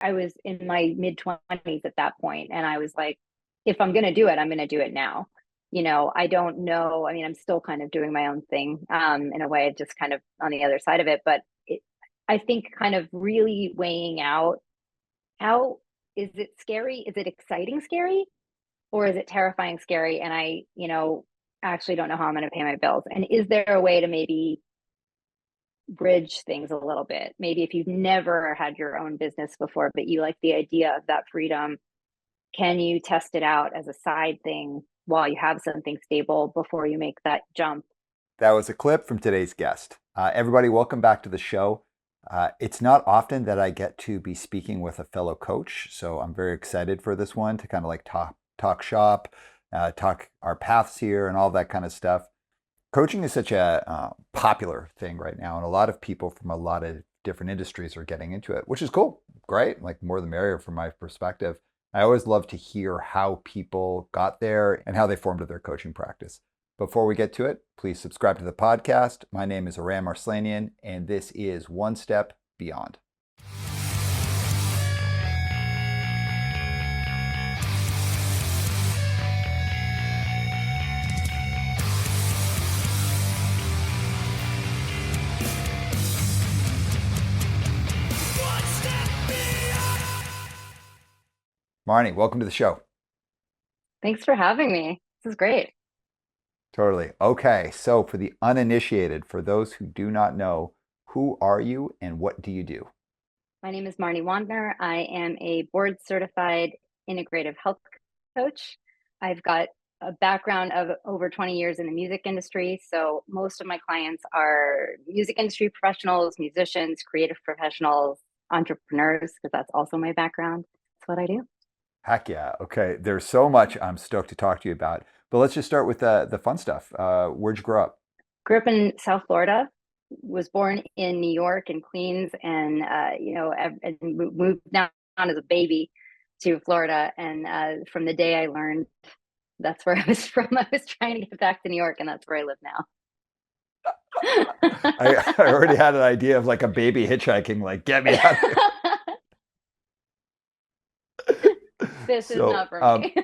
I was in my mid 20s at that point, and I was like, if I'm going to do it, I'm going to do it now. I don't know. I mean, I'm still kind of doing my own thing, in a way, just kind of on the other side of it. But I think kind of really weighing out, how is it scary? Is it exciting scary? Or is it terrifying scary? And I actually don't know how I'm going to pay my bills. And is there a way to maybe bridge things a little bit? Maybe if you've never had your own business before, but you like the idea of that freedom, can you test it out as a side thing while you have something stable before you make that jump? That was a clip from today's guest. Everybody, welcome back to the show. It's not often that I get to be speaking with a fellow coach, so I'm very excited for this one to kind of like talk shop, talk our paths here, and all that kind of stuff. Coaching is such a popular thing right now, and a lot of people from a lot of different industries are getting into it, which is cool. Great, like more the merrier from my perspective. I always love to hear how people got there and how they formed their coaching practice. Before we get to it, please subscribe to the podcast. My name is Aram and this is One Step Beyond. Marni, welcome to the show. Thanks for having me. This is great. Totally. Okay, so for the uninitiated, for those who do not know, who are you and what do you do? My name is Marni Wandner. I am a board certified integrative health coach. I've got a background of over 20 years in the music industry. So most of my clients are music industry professionals, musicians, creative professionals, entrepreneurs, because that's also my background. That's what I do. Heck yeah. Okay, there's so much I'm stoked to talk to you about. But let's just start with the fun stuff. Where'd you grow up? Grew up in South Florida, was born in New York and Queens, and and moved down as a baby to Florida. And from the day I learned that's where I was from, I was trying to get back to New York, and that's where I live I already had an idea of like a baby hitchhiking, like, get me out of here. This is So, not for me.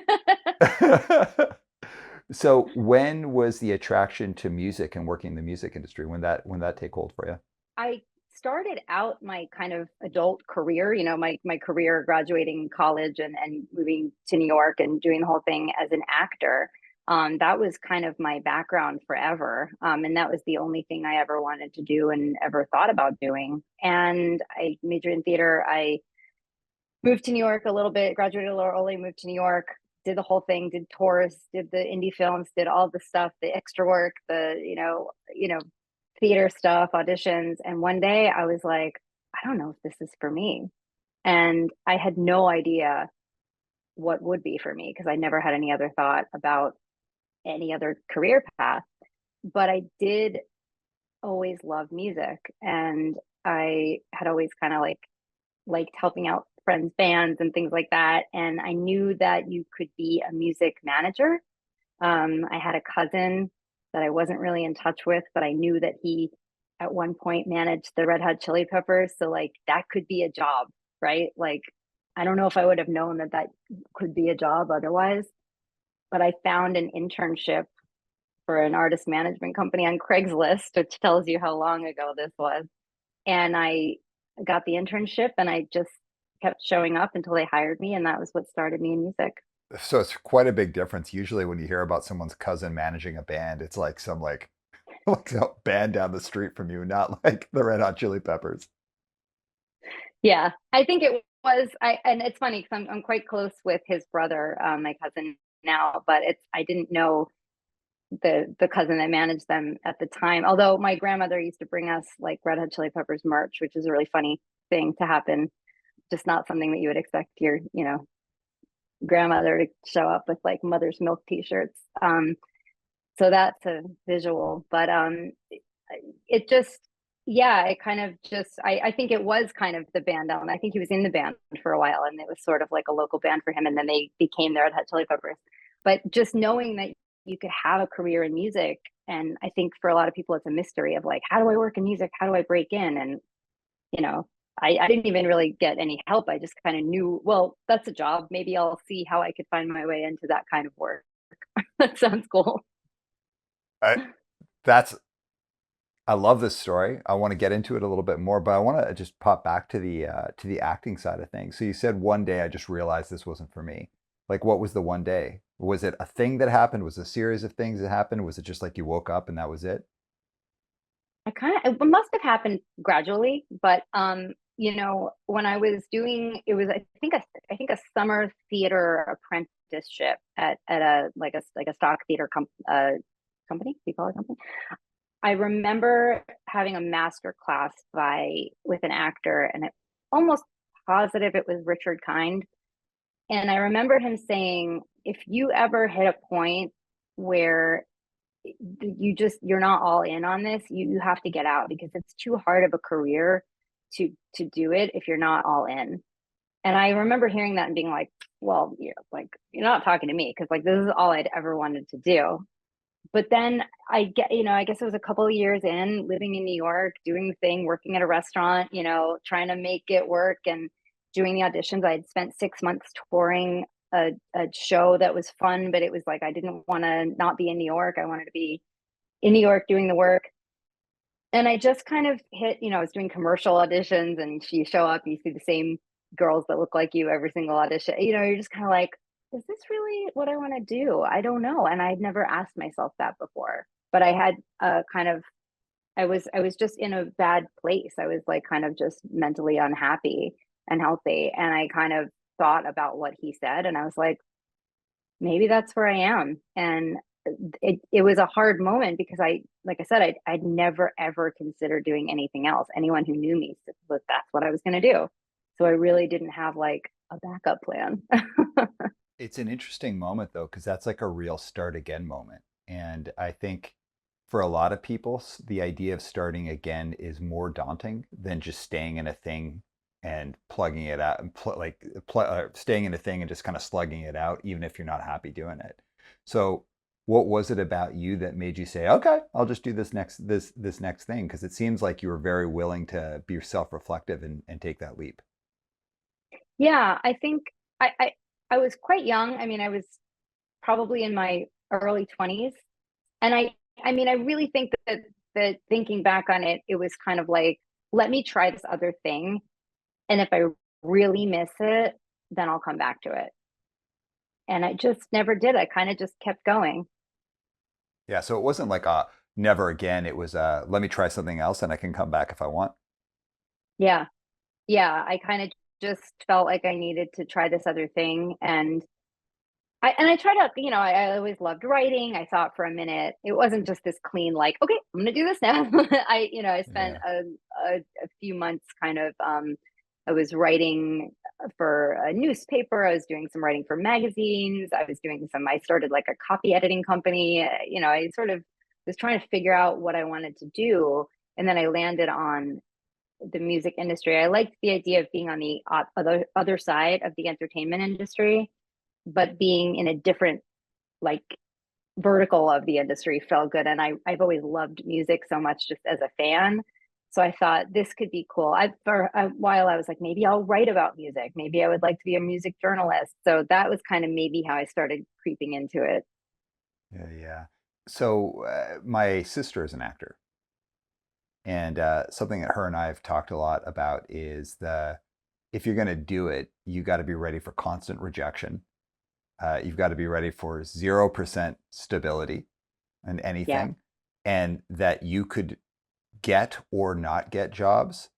so when was the attraction to music and working in the music industry? When that take hold for you? I started out my kind of adult career, my career graduating college and moving to New York and doing the whole thing as an actor. That was kind of my background forever. And that was the only thing I ever wanted to do and ever thought about doing. And I majored in theater. I moved to New York a little bit, graduated a little early, moved to New York, did the whole thing, did tours, did the indie films, did all the stuff, the extra work, the theater stuff, auditions. And one day I was like, I don't know if this is for me. And I had no idea what would be for me because I never had any other thought about any other career path. But I did always love music, and I had always kind of like liked helping out friends' bands and things like that. And I knew that you could be a music manager. I had a cousin that I wasn't really in touch with, but I knew that he at one point managed the Red Hot Chili Peppers. So like that could be a job, right? Like I don't know if I would have known that that could be a job otherwise, but I found an internship for an artist management company on Craigslist, which tells you how long ago this was. And I got the internship and I just kept showing up until they hired me. And that was what started me in music. So it's quite a big difference. Usually when you hear about someone's cousin managing a band, it's like some like some band down the street from you, not like the Red Hot Chili Peppers. Yeah, I think it was. And it's funny because I'm quite close with his brother, my cousin now, but I didn't know the cousin that managed them at the time. Although my grandmother used to bring us like Red Hot Chili Peppers merch, which is a really funny thing to happen. Just not something that you would expect your grandmother to show up with like mother's milk t-shirts. So that's a visual, but it just, yeah, it kind of just, I think it was kind of the band element. I think he was in the band for a while and it was sort of like a local band for him. And then they became the Red Hot Chili Peppers. But just knowing that you could have a career in music. And I think for a lot of people, it's a mystery of like, how do I work in music? How do I break in? And, I didn't even really get any help. I just kind of knew, well, that's a job. Maybe I'll see how I could find my way into that kind of work. That sounds cool. I, that's I love this story. I want to get into it a little bit more, but I want to just pop back to the acting side of things. So you said one day I just realized this wasn't for me. Like, what was the one day? Was it a thing that happened? Was it a series of things that happened? Was it just like you woke up and that was it? It must have happened gradually, but when I was doing, it was I think a summer theater apprenticeship at a stock theater company. Do you call it a company? I remember having a master class with an actor, and it almost positive it was Richard Kind. And I remember him saying, if you ever hit a point where you're not all in on this, you have to get out, because it's too hard of a career to do it if you're not all in. And I remember hearing that and being like, well, you're not talking to me, because like this is all I'd ever wanted to do. But then I guess it was a couple of years in, living in New York, doing the thing, working at a restaurant, trying to make it work and doing the auditions. I had spent 6 months touring a show that was fun, but it was like I didn't want to not be in New York. I wanted to be in New York doing the work. And I just kind of hit, I was doing commercial auditions, and you show up, you see the same girls that look like you every single audition. You're just kind of like, is this really what I want to do? I don't know. And I'd never asked myself that before. But I had I was just in a bad place. I was like kind of just mentally unhappy and healthy. And I kind of thought about what he said, and I was like, maybe that's where I am. And it was a hard moment, because like I said, I'd never ever considered doing anything else. Anyone who knew me said that that's what I was going to do. So I really didn't have like a backup plan. It's an interesting moment though, because that's like a real start again moment. And I think for a lot of people, the idea of starting again is more daunting than just staying in a thing and plugging it out and staying in a thing and just kind of slugging it out, even if you're not happy doing it. So, what was it about you that made you say, "Okay, I'll just do this next thing"? Because it seems like you were very willing to be self-reflective and take that leap. Yeah, I think I was quite young. I mean, I was probably in my early 20s. And I really think that thinking back on it, it was kind of like, let me try this other thing. And if I really miss it, then I'll come back to it. And I just never did. I kind of just kept going. Yeah, so it wasn't like a never again. It was let me try something else and I can come back if I want. Yeah. Yeah. I kind of just felt like I needed to try this other thing. And I tried out, I always loved writing. I thought for a minute, it wasn't just this clean, like, okay, I'm going to do this now. I spent Yeah. a few months kind of, I was writing for a newspaper. I was doing some writing for magazines. I started like a copy editing company. I sort of was trying to figure out what I wanted to do. And then I landed on the music industry. I liked the idea of being on the other side of the entertainment industry, but being in a different like vertical of the industry felt good. And I've always loved music so much just as a fan. So I thought this could be cool. For a while I was like, maybe I'll write about music. Maybe I would like to be a music journalist. So that was kind of maybe how I started creeping into it. Yeah, yeah. So my sister is an actor, and something that her and I have talked a lot about is the if you're going to do it, you got to be ready for constant rejection. You've got to be ready for 0% stability in Yeah. anything, and that you could get or not get jobs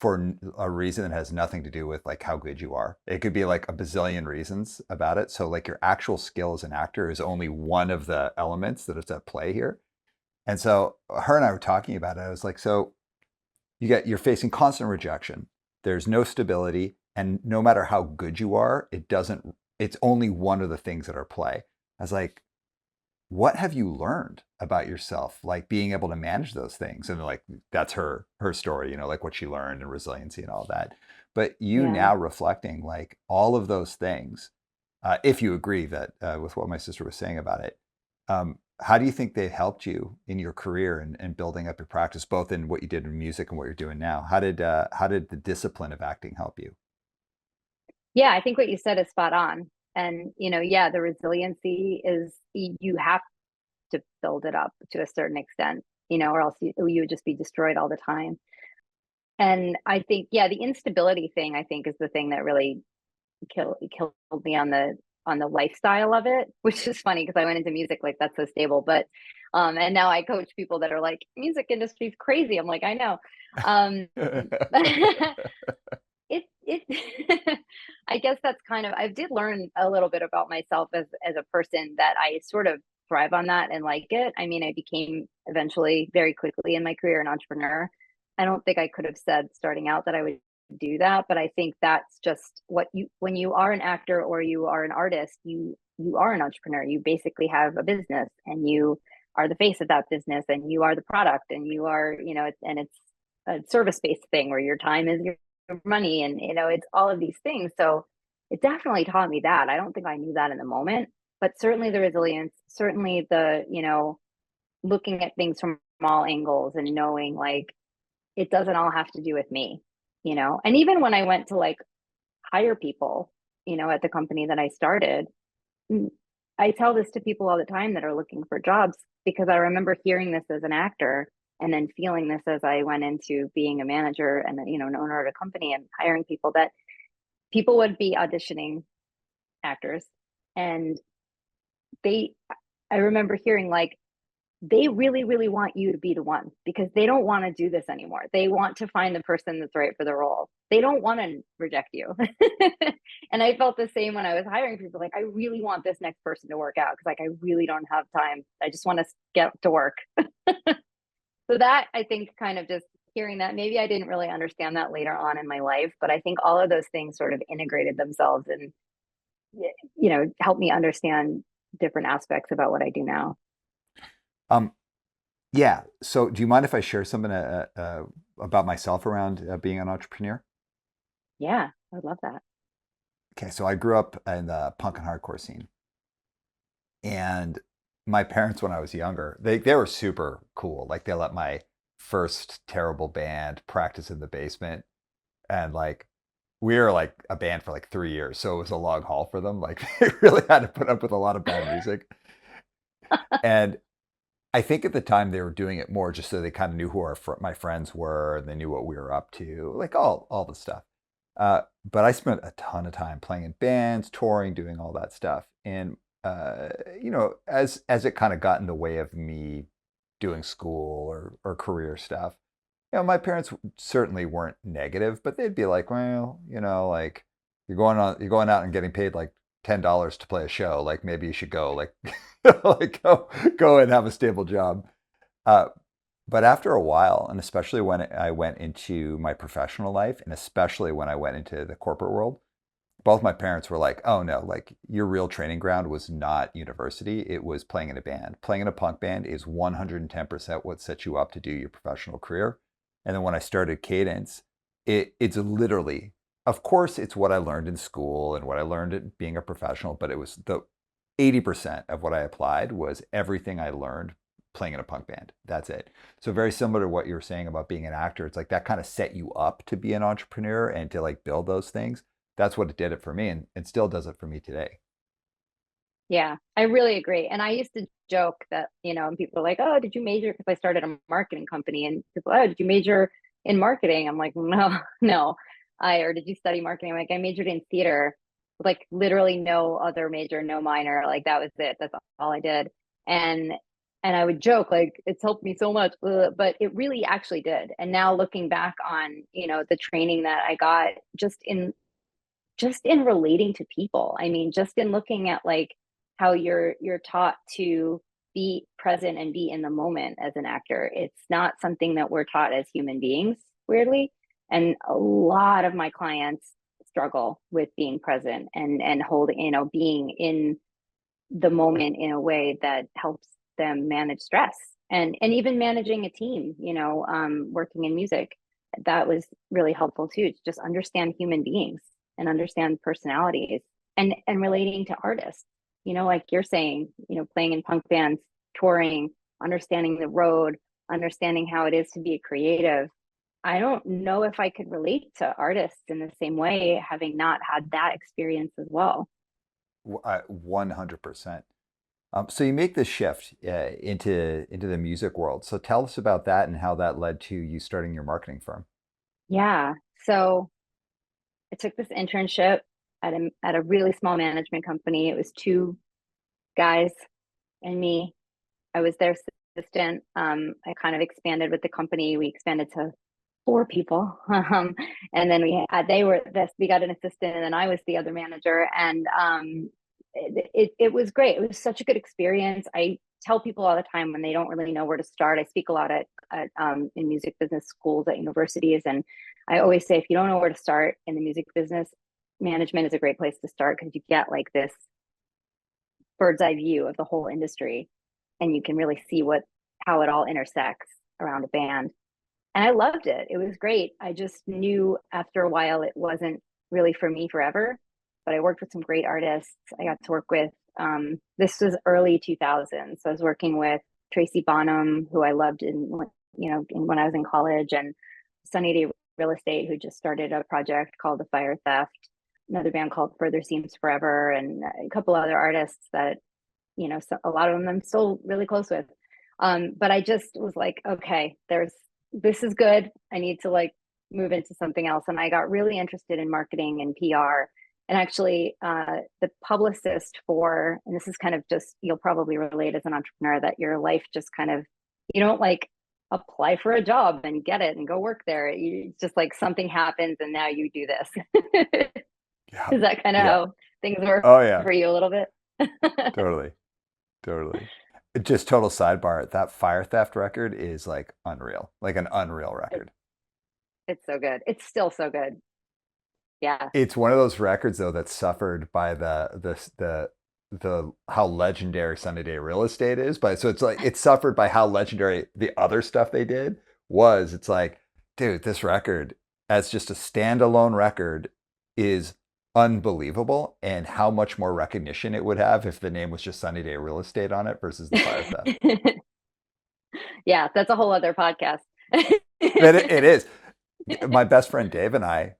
for a reason that has nothing to do with like how good you are. It could be like a bazillion reasons about it. So like your actual skill as an actor is only one of the elements that is at play here. And so her and I were talking about it. I was like, so you're facing constant rejection. There's no stability, and no matter how good you are, it's only one of the things that are play. I was like, what have you learned about yourself, like being able to manage those things? And like that's her story, like what she learned and resiliency and all that. But you Yeah. now reflecting like all of those things, if you agree that with what my sister was saying about it, how do you think they've helped you in your career and building up your practice, both in what you did in music and what you're doing now? How did the discipline of acting help you? Yeah, I think what you said is spot on. And, yeah, the resiliency is you have to build it up to a certain extent, or else you would just be destroyed all the time. And I think, yeah, the instability thing, I think, is the thing that really killed me on the lifestyle of it, which is funny because I went into music like that's so stable, but and now I coach people that are like, music industry's crazy. I'm like, I know. Um it I guess that's kind of, I did learn a little bit about myself as a person, that I sort of thrive on that and like it. I mean, I became eventually very quickly in my career an entrepreneur. I don't think I could have said starting out that I would do that, but I think that's just what you, when you are an actor or you are an artist, you are an entrepreneur. You basically have a business and you are the face of that business and you are the product and you are, it's a service-based thing where your time is your money, and it's all of these things. So it definitely taught me that. I don't think I knew that in the moment, but certainly the resilience, certainly the looking at things from all angles and knowing like it doesn't all have to do with me. And even when I went to like hire people, at the company that I started, mm, I tell this to people all the time that are looking for jobs, because I remember hearing this as an actor and then feeling this as I went into being a manager and then, an owner of a company and hiring people, that people would be auditioning actors, and they I remember hearing like, they really, really want you to be the one because they don't want to do this anymore. They want to find the person that's right for the role. They don't want to reject you. And I felt the same when I was hiring people. Like, I really want this next person to work out because like I really don't have time. I just want to get to work. So that, I think, kind of just hearing that, maybe I didn't really understand that later on in my life, but I think all of those things sort of integrated themselves and helped me understand different aspects about what I do now. Um, yeah. So, do you mind if I share something about myself around being an entrepreneur? Yeah, I would love that. Okay. So, I grew up in the punk and hardcore scene, and my parents, when I was younger, they were super cool. Like, they let my first terrible band practice in the basement, and like we were like a band for like 3 years, so it was a long haul for them. Like, they really had to put up with a lot of bad music, and I think at the time they were doing it more just so they kind of knew who my friends were, and they knew what we were up to, like all the stuff. But I spent a ton of time playing in bands, touring, doing all that stuff, and as it kind of got in the way of me doing school or career stuff, my parents certainly weren't negative, but they'd be like, well, like you're going out and getting paid like $10 to play a show, like maybe you should go, like like go and have a stable job. Uh, but after a while, and especially when I went into my professional life, and especially when I went into the corporate world, both my parents were like, "Oh no, like your real training ground was not university; it was playing in a band. Playing in a punk band is 110% what sets you up to do your professional career." And then when I started Cadence, it's literally, of course, it's what I learned in school and what I learned at being a professional, but it was the 80% of what I applied was everything I learned playing in a punk band. That's it. So very similar to what you were saying about being an actor. It's like that kind of set you up to be an entrepreneur and to like build those things. That's what it did it for me, and still does it for me today. Yeah, I really agree. And I used to joke that, and people are like, "Oh, did you major?" Because I started a marketing company, and people, "Oh, did you major in marketing?" I'm like, "No, no." Or did you study marketing? I'm like, I majored in theater, like literally no other major, no minor. Like that was it. That's all I did. And I would joke like it's helped me so much, but it really actually did. And now looking back on, the training that I got just in relating to people. I mean, just in looking at like how you're taught to be present and be in the moment as an actor. It's not something that we're taught as human beings, weirdly. And a lot of my clients struggle with being present and holding, being in the moment in a way that helps them manage stress and even managing a team, working in music. That was really helpful too, to just understand human beings and understand personalities and relating to artists, like you're saying, playing in punk bands. touring, understanding the road, understanding how it is to be a creative. I don't know if I could relate to artists in the same way, having not had that experience as well. 100%. So you make this shift into the music world. So tell us about that and how that led to you starting your marketing firm. Yeah. So I took this internship at a really small management company. It was two guys and me. I was their assistant. I kind of expanded with the company. We expanded to four people, and then we got an assistant, and then I was the other manager. And it was great. It was such a good experience. I tell people all the time when they don't really know where to start. I speak a lot in music business schools at universities, and I always say if you don't know where to start in the music business, management is a great place to start because you get like this bird's eye view of the whole industry, and you can really see how it all intersects around a band. And I loved it. It was great. I just knew after a while it wasn't really for me forever, but I worked with some great artists. I got to work with, this was early 2000s. So I was working with Tracy Bonham, who I loved when I was in college, and Sunny Day Real Estate, who just started a project called The Fire Theft, another band called Further Seems Forever, and a couple other artists that, so a lot of them I'm still really close with. But I just was like, okay, this is good. I need to like move into something else. And I got really interested in marketing and PR. And actually, the publicist and this is kind of just, you'll probably relate as an entrepreneur that your life just kind of, you don't like apply for a job and get it and go work there. It's just like something happens and now you do this. Yeah. Is that kind of how things work Oh yeah. for you a little bit? Totally. Totally. Just total sidebar. That Fire Theft record is like unreal, like an unreal record. It's so good. It's still so good. Yeah. It's one of those records though that suffered by the how legendary Sunny Day Real Estate is, but so it's like it suffered by how legendary the other stuff they did was. It's like, dude, this record as just a standalone record is unbelievable, and how much more recognition it would have if the name was just Sunny Day Real Estate on it versus the Fire Theft. Yeah, that's a whole other podcast. But it is. My best friend Dave and I,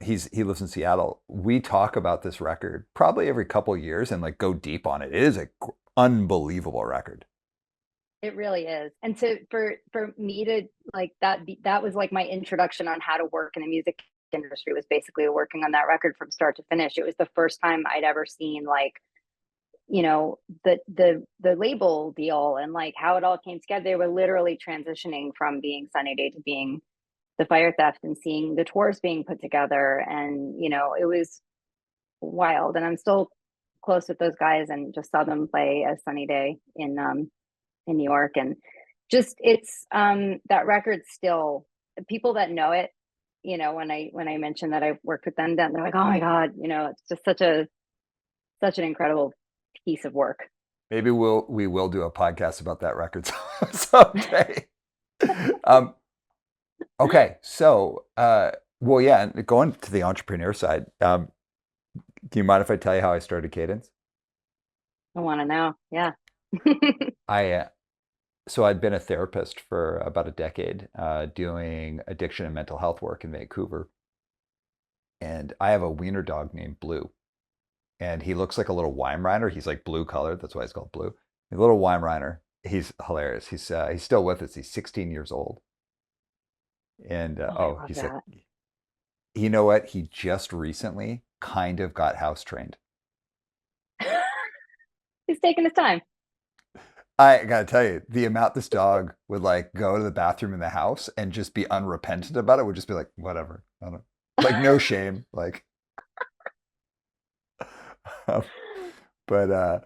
he lives in Seattle. We talk about this record probably every couple of years and like go deep on it. It is an unbelievable record. It really is. And for me to like that was like my introduction on how to work in the music industry, was basically working on that record from start to finish. It was the first time I'd ever seen like, the label deal and like how it all came together. They were literally transitioning from being Sunny Day to being the Fire Theft, and seeing the tours being put together. And, it was wild. And I'm still close with those guys and just saw them play as Sunny Day in New York. And just, it's, that record still, people that know it, when I mentioned that I worked with them, then they're like, oh my God, it's just such an incredible piece of work. Maybe we will do a podcast about that record someday. Okay, so well, yeah, going to the entrepreneur side, do you mind if I tell you how I started Cadence? I want to know. Yeah. So I'd been a therapist for about a decade, doing addiction and mental health work in Vancouver, and I have a wiener dog named Blue, and he looks like a little Weimaraner. He's like blue colored, that's why he's called Blue. A little Weimaraner. He's hilarious. He's still with us. He's 16 years old. And he's like, you know what? He just recently kind of got house trained. He's taking his time. I gotta tell you, the amount this dog would like go to the bathroom in the house and just be unrepentant about it would just be like, whatever. I don't know. Like no shame. Like, but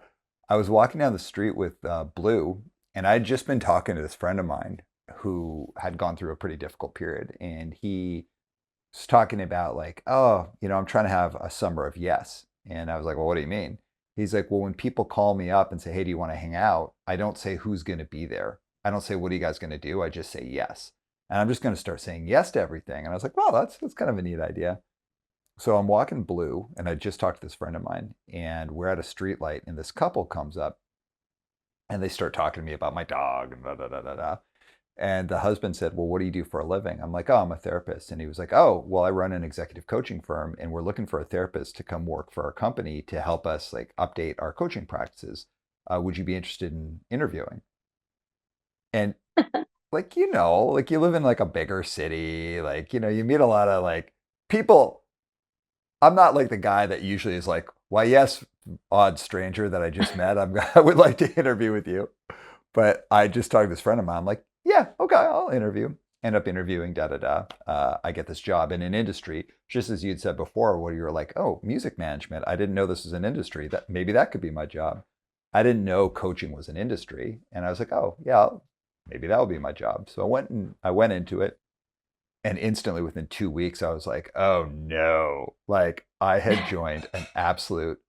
I was walking down the street with Blue, and I'd just been talking to this friend of mine who had gone through a pretty difficult period, and he was talking about like, oh, I'm trying to have a summer of yes. And I was like, well, what do you mean? He's like, well, when people call me up and say, hey, do you want to hang out? I don't say who's going to be there. I don't say, what are you guys going to do? I just say yes. And I'm just going to start saying yes to everything. And I was like, well, that's kind of a neat idea. So I'm walking Blue, and I just talked to this friend of mine, and we're at a street light, and this couple comes up, And they start talking to me about my dog and da da da da da. And the husband said, "Well, what do you do for a living?" I'm like, "Oh, I'm a therapist." And he was like, "Oh, well, I run an executive coaching firm and we're looking for a therapist to come work for our company to help us like update our coaching practices. Would you be interested in interviewing?" And like, like you live in like a bigger city, like, you meet a lot of like people. I'm not like the guy that usually is like, "Why, yes, odd stranger that I just met. I would like to interview with you." But I just talked to this friend of mine. I'm like, "Yeah, okay, I'll interview." End up interviewing, da da da. I get this job in an industry, just as you'd said before, where you were like, "Oh, music management. I didn't know this was an industry. That maybe that could be my job." I didn't know coaching was an industry, and I was like, "Oh, yeah, maybe that will be my job." So I went into it, and instantly within 2 weeks, I was like, "Oh no!" Like I had joined an absolute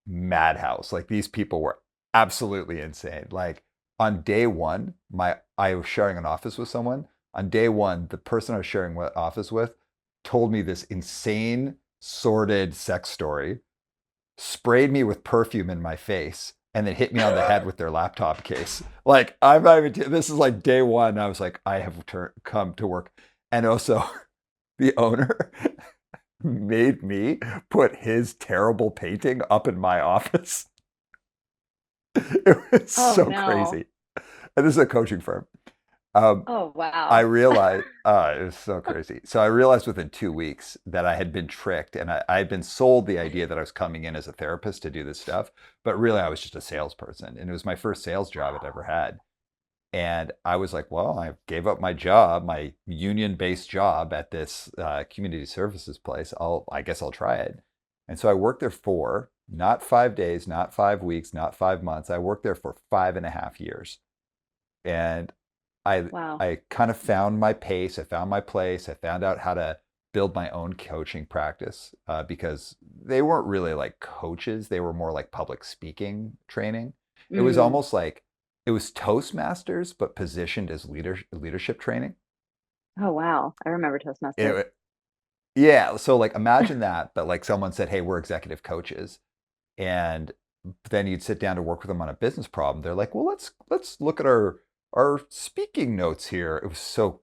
madhouse. Like these people were absolutely insane. Like on day one, I was sharing an office with someone. On day one, the person I was sharing office with told me this insane, sordid sex story, sprayed me with perfume in my face, and then hit me on the head with their laptop case. Like I'm not even. This is like day one. I was like, I have come to work, and also the owner made me put his terrible painting up in my office. It was Oh so no. crazy. And this is a coaching firm. Um, Oh I wow. realized, it was so crazy. So I realized within 2 weeks that I had been tricked and I had been sold the idea that I was coming in as a therapist to do this stuff. But really, I was just a salesperson. And it was my first sales job I'd ever had. And I was like, well, I gave up my job, my union-based job at this community services place. I guess I'll try it. And so I worked there for not 5 days, not 5 weeks, not 5 months. I worked there for 5.5 years. And I Wow. I kind of found my pace. I found my place. I found out how to build my own coaching practice because they weren't really like coaches. They were more like public speaking training. It was Mm. almost like it was Toastmasters, but positioned as leadership training. Oh wow. I remember Toastmasters. It, yeah. So like imagine that, but like someone said, "Hey, we're executive coaches," and then you'd sit down to work with them on a business problem. They're like, "Well, let's look at our speaking notes here." It was so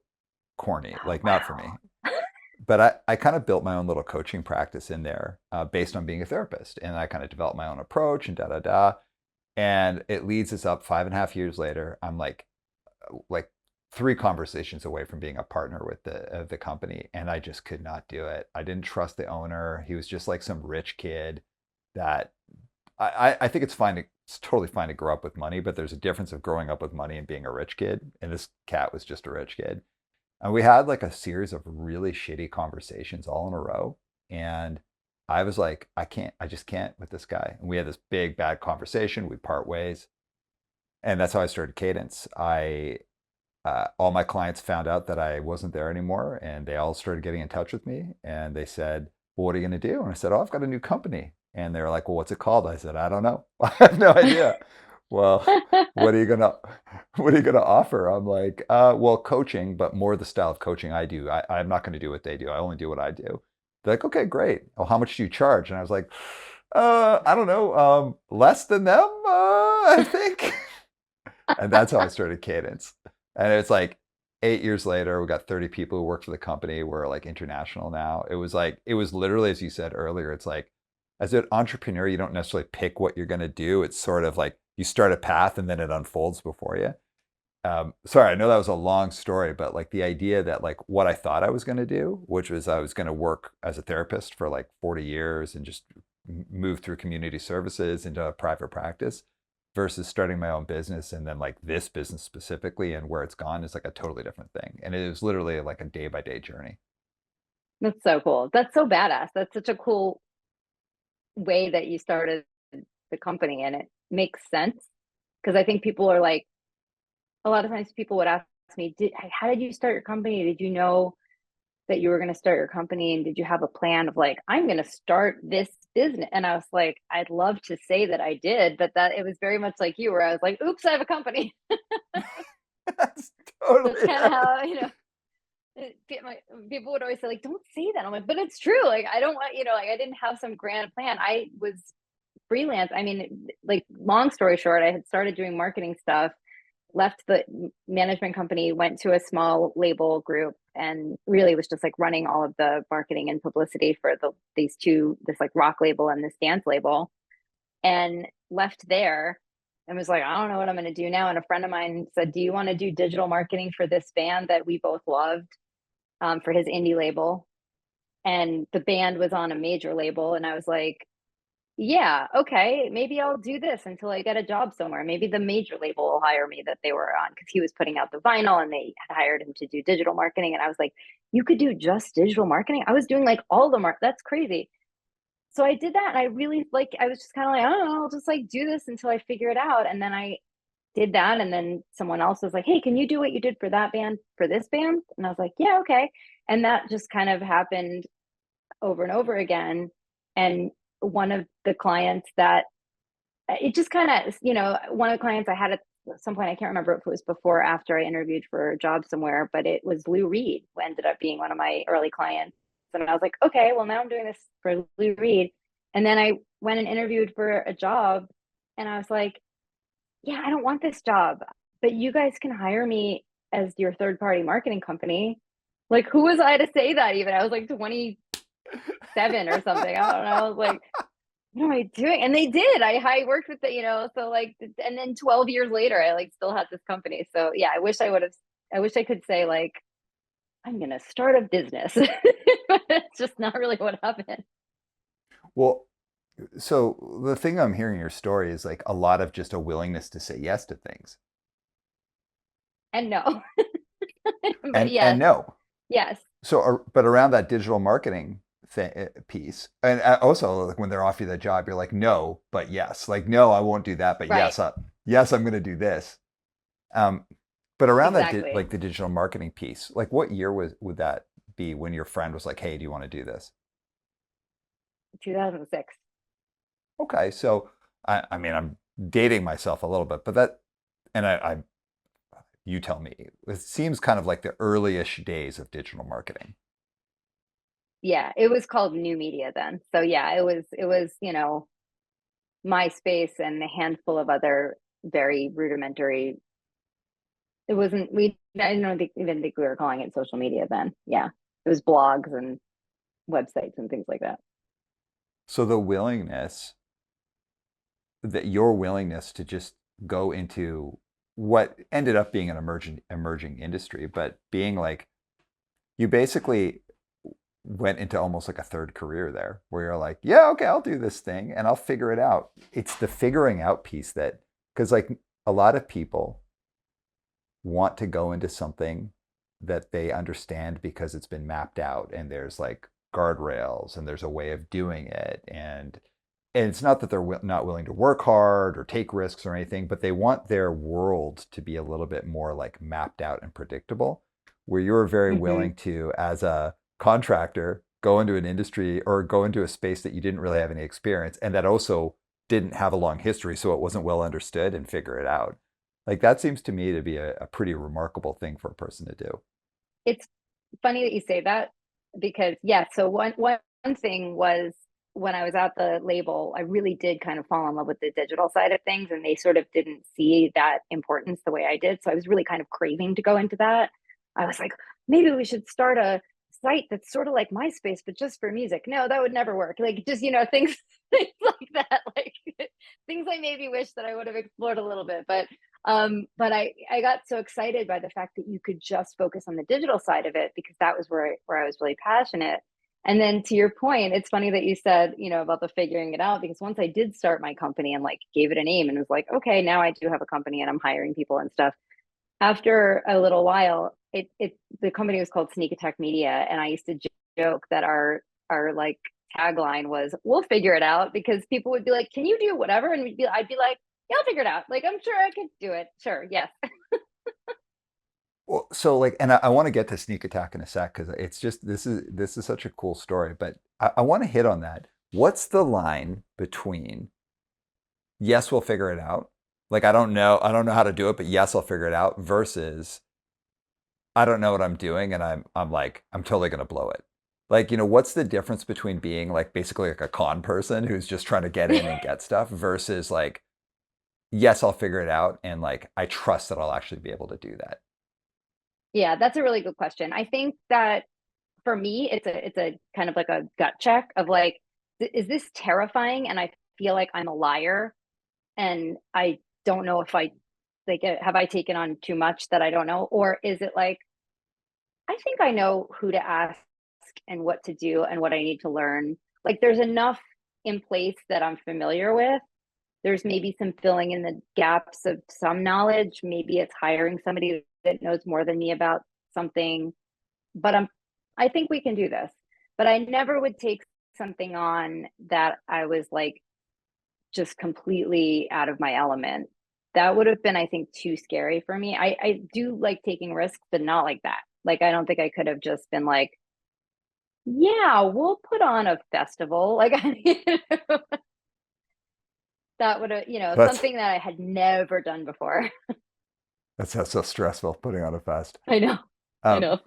corny, Oh like not for me. wow. But I kind of built my own little coaching practice in there based on being a therapist. And I kind of developed my own approach and da da da. And it leads us up 5.5 years later. I'm like 3 conversations away from being a partner with the company. And I just could not do it. I didn't trust the owner. He was just like some rich kid that I think it's totally fine to grow up with money, but there's a difference of growing up with money and being a rich kid. And this cat was just a rich kid. And we had like a series of really shitty conversations all in a row. And I was like, I just can't with this guy. And we had this big bad conversation. We part ways. And that's how I started Cadence. All my clients found out that I wasn't there anymore and they all started getting in touch with me and they said, "Well, what are you going to do?" And I said, "Oh, I've got a new company." And they were like, "Well, what's it called?" I said, "I don't know. I have no idea." Well, what are you gonna what are you gonna offer? I'm like, well, coaching, but more the style of coaching I do. I'm not gonna do what they do. I only do what I do. They're like, "Okay, great. Well, how much do you charge?" And I was like, I don't know, less than them, I think. And that's how I started Cadence. And it's like 8 years later, we got 30 people who work for the company. We're like international now. It was literally, as you said earlier, it's like, as an entrepreneur, you don't necessarily pick what you're going to do. It's sort of like you start a path and then it unfolds before you. Sorry, I know that was a long story, but like the idea that like what I thought I was going to do, which was I was going to work as a therapist for like 40 years and just move through community services into a private practice versus starting my own business and then like this business specifically and where it's gone is like a totally different thing. And it was literally like a day by day journey. That's so cool. That's so badass. That's such a cool way that you started the company, and it makes sense because I think people are like, a lot of times people would ask me, how did you start your company? Did you know that you were going to start your company? And did you have a plan of like, I'm going to start this business? And I was like, I'd love to say that I did, but that it was very much like you, where I was like, oops, I have a company. That's That's totally kind of how, people would always say like, don't say that. I'm like, but it's true. Like, I don't want, like, I didn't have some grand plan. I was freelance. I mean, like, long story short, I had started doing marketing stuff, left the management company, went to a small label group, and really was just like running all of the marketing and publicity for this like rock label and this dance label, and left there and was like, I don't know what I'm going to do now. And a friend of mine said, do you want to do digital marketing for this band that we both loved, for his indie label? And the band was on a major label. And I was like, yeah, okay, maybe I'll do this until I get a job somewhere. Maybe the major label will hire me that they were on, because he was putting out the vinyl and they had hired him to do digital marketing. And I was like, you could do just digital marketing? I was doing like all the that's crazy. So I did that, and I really, like, I was just kind of like, I don't know, I'll just like do this until I figure it out. And then I did that, and then someone else was like, hey, can you do what you did for that band for this band? And I was like, yeah, okay. And that just kind of happened over and over again. And one of the clients that it just kind of, one of the clients I had at some point, I can't remember if it was before or after I interviewed for a job somewhere, but it was Lou Reed, who ended up being one of my early clients. And I was like, okay, well, now I'm doing this for Lou Reed. And then I went and interviewed for a job, and I was like, yeah, I don't want this job, but you guys can hire me as your third party marketing company. Like, who was I to say that? Even I was like 27 or something. I don't know. I was like, what am I doing? And they did. I worked with it, so like, and then 12 years later, I like still had this company. So yeah, I wish I could say like, I'm going to start a business, but it's just not really what happened. Well, so the thing I'm hearing in your story is like a lot of just a willingness to say yes to things. And no, but And yes, no. yes, So, but around that digital marketing piece, and also like when they're off you the job, you're like, no, but yes, like, no, I won't do that, but right, yes, I'm going to do this. Um, but around that, exactly. like the digital marketing piece, like what year would that be when your friend was like, hey, do you want to do this? 2006. Okay, so I mean, I'm dating myself a little bit, but that, and you tell me, it seems kind of like the early-ish days of digital marketing. Yeah, it was called New Media then. So yeah, it was, MySpace and a handful of other very rudimentary. It wasn't we I don't think, even think we were calling it social media then. Yeah. It was blogs and websites and things like that. So the willingness, that your willingness to just go into what ended up being an emerging industry, but being like, you basically went into almost like a third career there, where you're like, yeah, okay, I'll do this thing and I'll figure it out. It's the figuring out piece that, because like a lot of people want to go into something that they understand because it's been mapped out and there's like guardrails and there's a way of doing it, and it's not that they're not willing to work hard or take risks or anything, but they want their world to be a little bit more like mapped out and predictable, where you're very Hmm. willing to, as a contractor, go into an industry or go into a space that you didn't really have any experience and that also didn't have a long history, so it wasn't well understood, and figure it out. Like that seems to me to be a pretty remarkable thing for a person to do. It's funny that you say that, because yeah, so one thing was, when I was at the label, I really did kind of fall in love with the digital side of things, and they sort of didn't see that importance the way I did. So I was really kind of craving to go into that. I was like, maybe we should start a site that's sort of like MySpace, but just for music. No, that would never work. Like, just, things, things like that, like things I maybe wish that I would have explored a little bit. But I got so excited by the fact that you could just focus on the digital side of it, because that was where I was really passionate. And then, to your point, it's funny that you said, about the figuring it out, because once I did start my company and like gave it a name and was like, okay, now I do have a company and I'm hiring people and stuff. After a little while, the company was called Sneak Attack Media, and I used to joke that our like tagline was, "We'll figure it out," because people would be like, "Can you do whatever?" And I'd be like, "Yeah, I'll figure it out. Like, I'm sure I could do it. Sure, yes." Well, so like, and I want to get to sneak attack in a sec, because it's just, this is such a cool story. But I want to hit on that. What's the line between yes, we'll figure it out, like I don't know how to do it, but yes, I'll figure it out, versus I don't know what I'm doing and I'm like I'm totally gonna blow it. Like, what's the difference between being like basically like a con person who's just trying to get in and get stuff versus like, yes, I'll figure it out and like I trust that I'll actually be able to do that. Yeah, that's a really good question. I think that for me, it's a kind of like a gut check of like, is this terrifying? And I feel like I'm a liar, and I don't know if I like have I taken on too much that I don't know, or is it like I think I know who to ask and what to do and what I need to learn. Like there's enough in place that I'm familiar with. There's maybe some filling in the gaps of some knowledge. Maybe it's hiring somebody that knows more than me about something, but I think we can do this. But I never would take something on that I was like just completely out of my element. That would have been, I think, too scary for me. I do like taking risks, but not like that. Like I don't think I could have just been like, yeah, we'll put on a festival. Like that would have, That's something that I had never done before. that sounds so stressful putting on a fest. I know. I Um, know.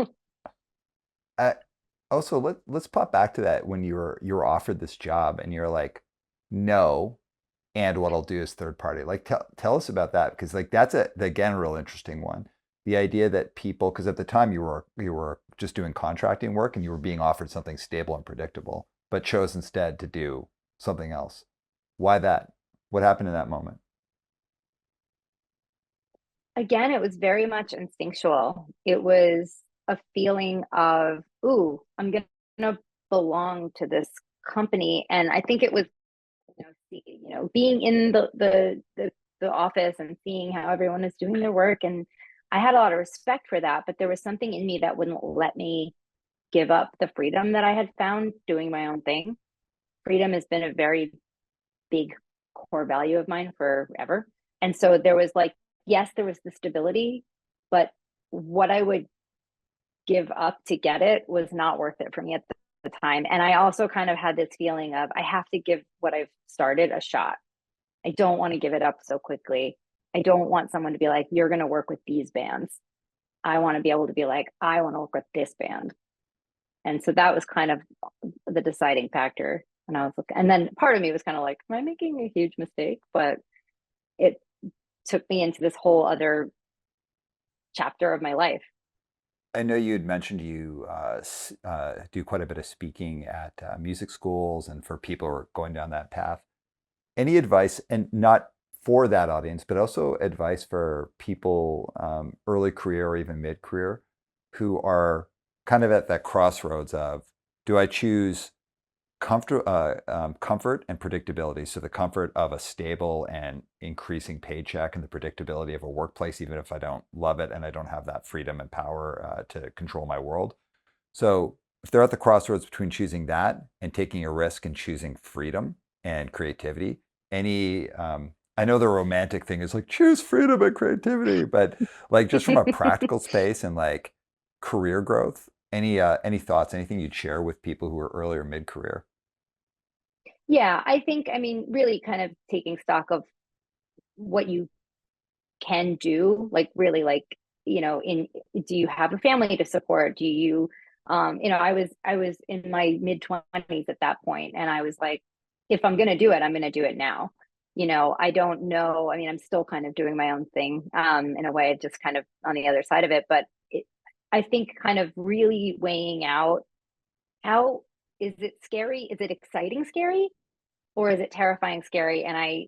I, also let's pop back to that when you were offered this job and you're like, no, and what I'll do is third party. Like tell us about that because like that's again a real interesting one. The idea that people, because at the time you were just doing contracting work and you were being offered something stable and predictable, but chose instead to do something else. Why that? What happened in that moment? Again, it was very much instinctual. It was a feeling of, ooh, I'm gonna belong to this company. And I think it was, being in the office and seeing how everyone is doing their work. And I had a lot of respect for that, but there was something in me that wouldn't let me give up the freedom that I had found doing my own thing. Freedom has been a very big core value of mine forever. And so there was like, yes, there was the stability, but what I would give up to get it was not worth it for me at the time. And I also kind of had this feeling of I have to give what I've started a shot. I don't want to give it up so quickly. I don't want someone to be like, you're going to work with these bands. I want to be able to be like, I want to work with this band. And so that was kind of the deciding factor. And I was looking, and then part of me was kind of like, am I making a huge mistake? But it took me into this whole other chapter of my life. I know you had mentioned you do quite a bit of speaking at music schools and for people who are going down that path. Any advice, and not for that audience, but also advice for people early career or even mid career who are kind of at that crossroads of do I choose comfort and predictability? So the comfort of a stable and increasing paycheck and the predictability of a workplace, even if I don't love it and I don't have that freedom and power to control my world. So if they're at the crossroads between choosing that and taking a risk and choosing freedom and creativity, any I know the romantic thing is like choose freedom and creativity, but like just from a practical space and like career growth, any thoughts, anything you'd share with people who are early or mid career? Yeah, I think, I mean, really kind of taking stock of what you can do, like really like, in do you have a family to support? Do you I was in my mid 20s at that point and I was like, if I'm gonna do it, I'm gonna do it now. I don't know. I mean, I'm still kind of doing my own thing, in a way, just kind of on the other side of it. But I think kind of really weighing out how is it scary? Is it exciting scary? Or is it terrifying scary? And I,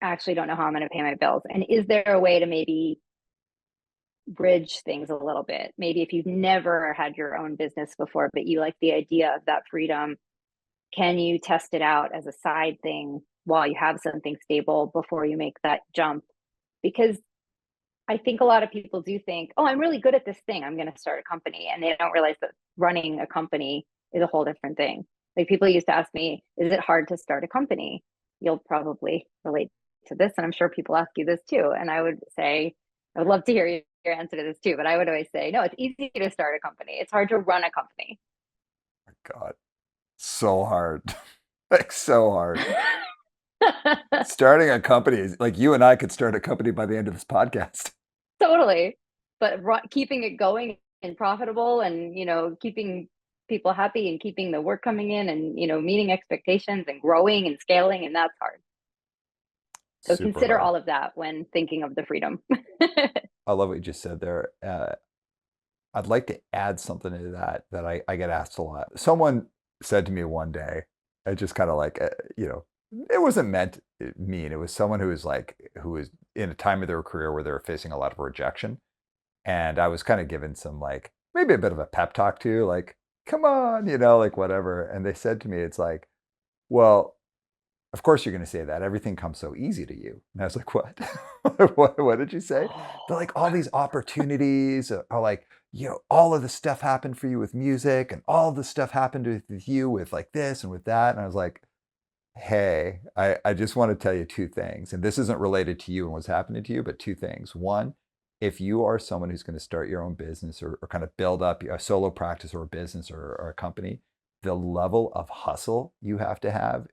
actually don't know how I'm going to pay my bills. And is there a way to maybe bridge things a little bit? Maybe if you've never had your own business before, but you like the idea of that freedom, can you test it out as a side thing while you have something stable before you make that jump? Because I think a lot of people do think, oh, I'm really good at this thing. I'm going to start a company. And they don't realize that running a company is a whole different thing. Like people used to ask me, is it hard to start a company? You'll probably relate to this. And I'm sure people ask you this too. And I would say, I would love to hear your answer to this too. But I would always say, no, it's easy to start a company. It's hard to run a company. God, so hard. Like so hard. Starting a company is like you and I could start a company by the end of this podcast. Totally. But keeping it going and profitable and, keeping people happy and keeping the work coming in and, meeting expectations and growing and scaling. And that's hard. So Super consider hard. all of that when thinking of the freedom. I love what you just said there. I'd like to add something to that I get asked a lot. Someone said to me one day, I just kind of like, it wasn't meant mean. It was someone who was in a time of their career where they were facing a lot of rejection. And I was kind of given some like, maybe a bit of a pep talk too, like, come on, like whatever. And they said to me, it's like, well, of course you're going to say that. Everything comes so easy to you. And I was like, what? What did you say? They're like, all these opportunities are like, all of the stuff happened for you with music and all the stuff happened with you with like this and with that. And I was like, hey, I just want to tell you two things. And this isn't related to you and what's happening to you, but two things. One, if you are someone who's going to start your own business or kind of build up a solo practice or a business or a company, the level of hustle you have to have,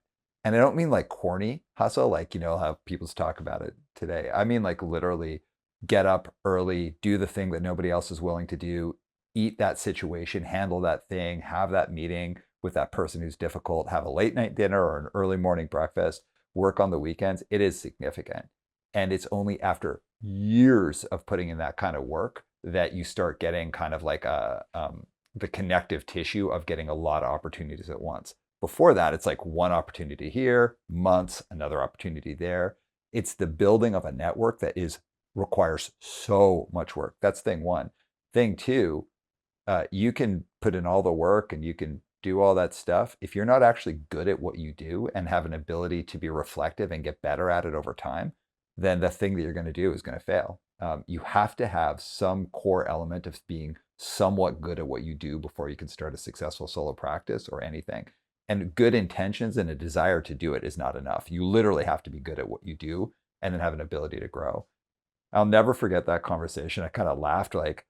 and I don't mean like corny hustle, like, how people talk about it today. I mean, like literally get up early, do the thing that nobody else is willing to do, eat that situation, handle that thing, have that meeting with that person who's difficult, have a late night dinner or an early morning breakfast, work on the weekends. It is significant. And it's only after years of putting in that kind of work that you start getting kind of like the connective tissue of getting a lot of opportunities at once. Before that, it's like one opportunity here, months, another opportunity there. It's the building of a network that requires so much work. That's thing one. Thing two, you can put in all the work and you can do all that stuff. If you're not actually good at what you do and have an ability to be reflective and get better at it over time, then the thing that you're going to do is going to fail. You have to have some core element of being somewhat good at what you do before you can start a successful solo practice or anything. And good intentions and a desire to do it is not enough. You literally have to be good at what you do and then have an ability to grow. I'll never forget that conversation. I kind of laughed like,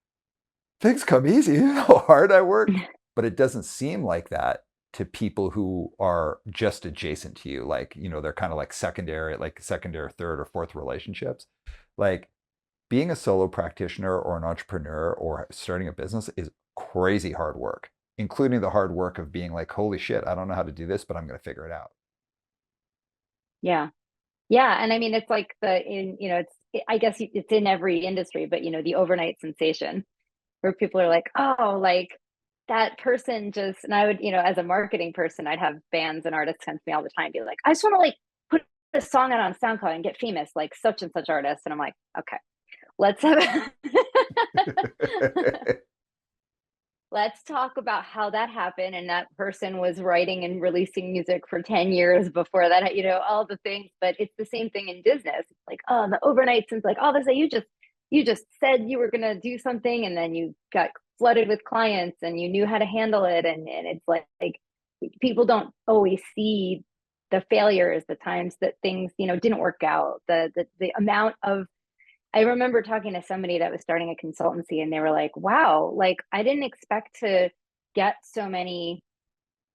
things come easy, how hard I work. But it doesn't seem like that to people who are just adjacent to you. Like, they're kind of like secondary, third or fourth relationships. Like being a solo practitioner or an entrepreneur or starting a business is crazy hard work, including the hard work of being like, holy shit, I don't know how to do this, but I'm going to figure it out. Yeah. Yeah. And I mean, it's like I guess it's in every industry, but the overnight sensation where people are like, oh, like that person just, and I would, as a marketing person, I'd have bands and artists come to me all the time, be like, I just want to like put a song out on SoundCloud and get famous, like such and such artist. And I'm like, okay, let's have let's talk about how that happened. And that person was writing and releasing music for 10 years before that, all the things. But it's the same thing in business. It's like, oh, the overnight since like, oh, this you just said you were gonna do something and then you got flooded with clients and you knew how to handle it. And it's like people don't always see the failures, the times that things, didn't work out, the amount of I remember talking to somebody that was starting a consultancy and they were like, wow, like I didn't expect to get so many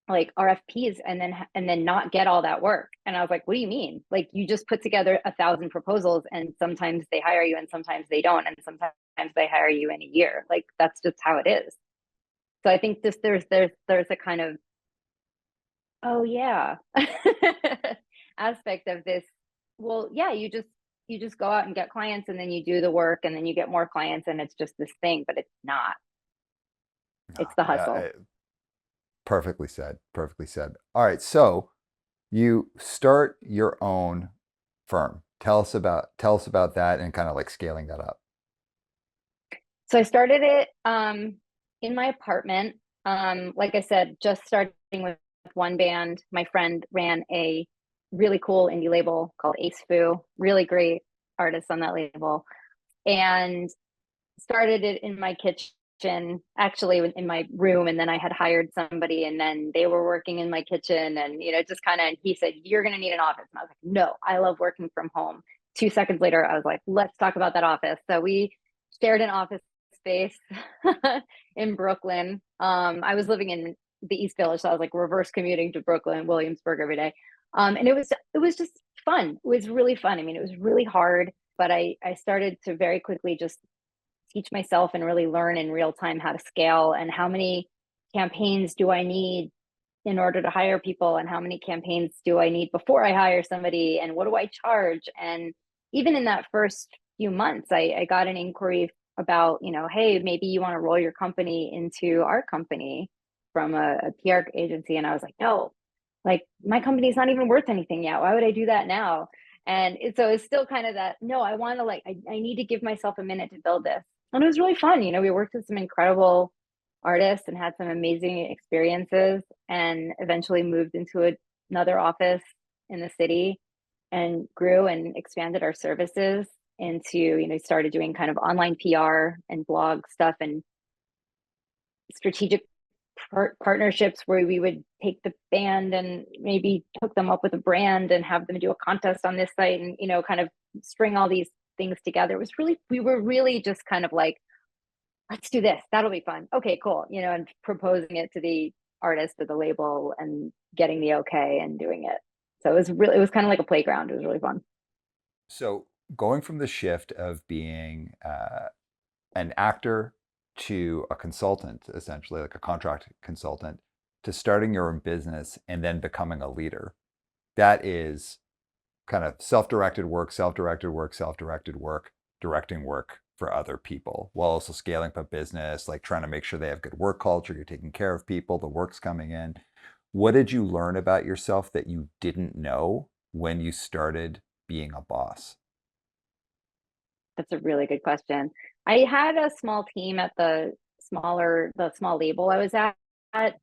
like RFPs and then not get all that work. And I was like, what do you mean? Like you just put together 1,000 proposals and sometimes they hire you and sometimes they don't. And sometimes they hire you in a year. Like that's just how it is. So I think just there's a kind of, oh yeah, aspect of this. Well, yeah, you just go out and get clients and then you do the work and then you get more clients and it's just this thing, but it's not. It's the hustle. Yeah, perfectly said. Perfectly said. All right. So you start your own firm. Tell us about that and kind of like scaling that up. So I started it in my apartment. Like I said, just starting with one band. My friend ran a really cool indie label called Ace Foo, really great artists on that label. And started it in my kitchen, actually in my room. And then I had hired somebody and then they were working in my kitchen and, just kind of, he said, you're going to need an office. And I was like, no, I love working from home. 2 seconds later, I was like, let's talk about that office. So we shared an office space in Brooklyn. I was living in the East Village. So I was like reverse commuting to Brooklyn, Williamsburg every day. And it was just fun. It was really fun. I mean, it was really hard, but I started to very quickly just teach myself and really learn in real time how to scale and how many campaigns do I need in order to hire people, and how many campaigns do I need before I hire somebody, and what do I charge? And even in that first few months, I got an inquiry about, hey, maybe you want to roll your company into our company from a PR agency. And I was like, no, like my company's not even worth anything yet. Why would I do that now? And so it's still kind of that, no, I want to I need to give myself a minute to build this. And it was really fun. We worked with some incredible artists and had some amazing experiences, and eventually moved into another office in the city and grew and expanded our services into, started doing kind of online PR and blog stuff and strategic partnerships where we would take the band and maybe hook them up with a brand and have them do a contest on this site, and kind of string all these things together. It was really, we were really just kind of like, let's do this, that'll be fun, okay, cool, and proposing it to the artist or the label and getting the okay and doing it. So it was kind of like a playground. It was really fun. So going from the shift of being an actor to a consultant, essentially like a contract consultant, to starting your own business and then becoming a leader, that is kind of self-directed work, self-directed work, self-directed work, directing work for other people while also scaling up a business, like trying to make sure they have good work culture, you're taking care of people, the work's coming in. What did you learn about yourself that you didn't know when you started being a boss? That's a really good question. I had a small team at the small label I was at, but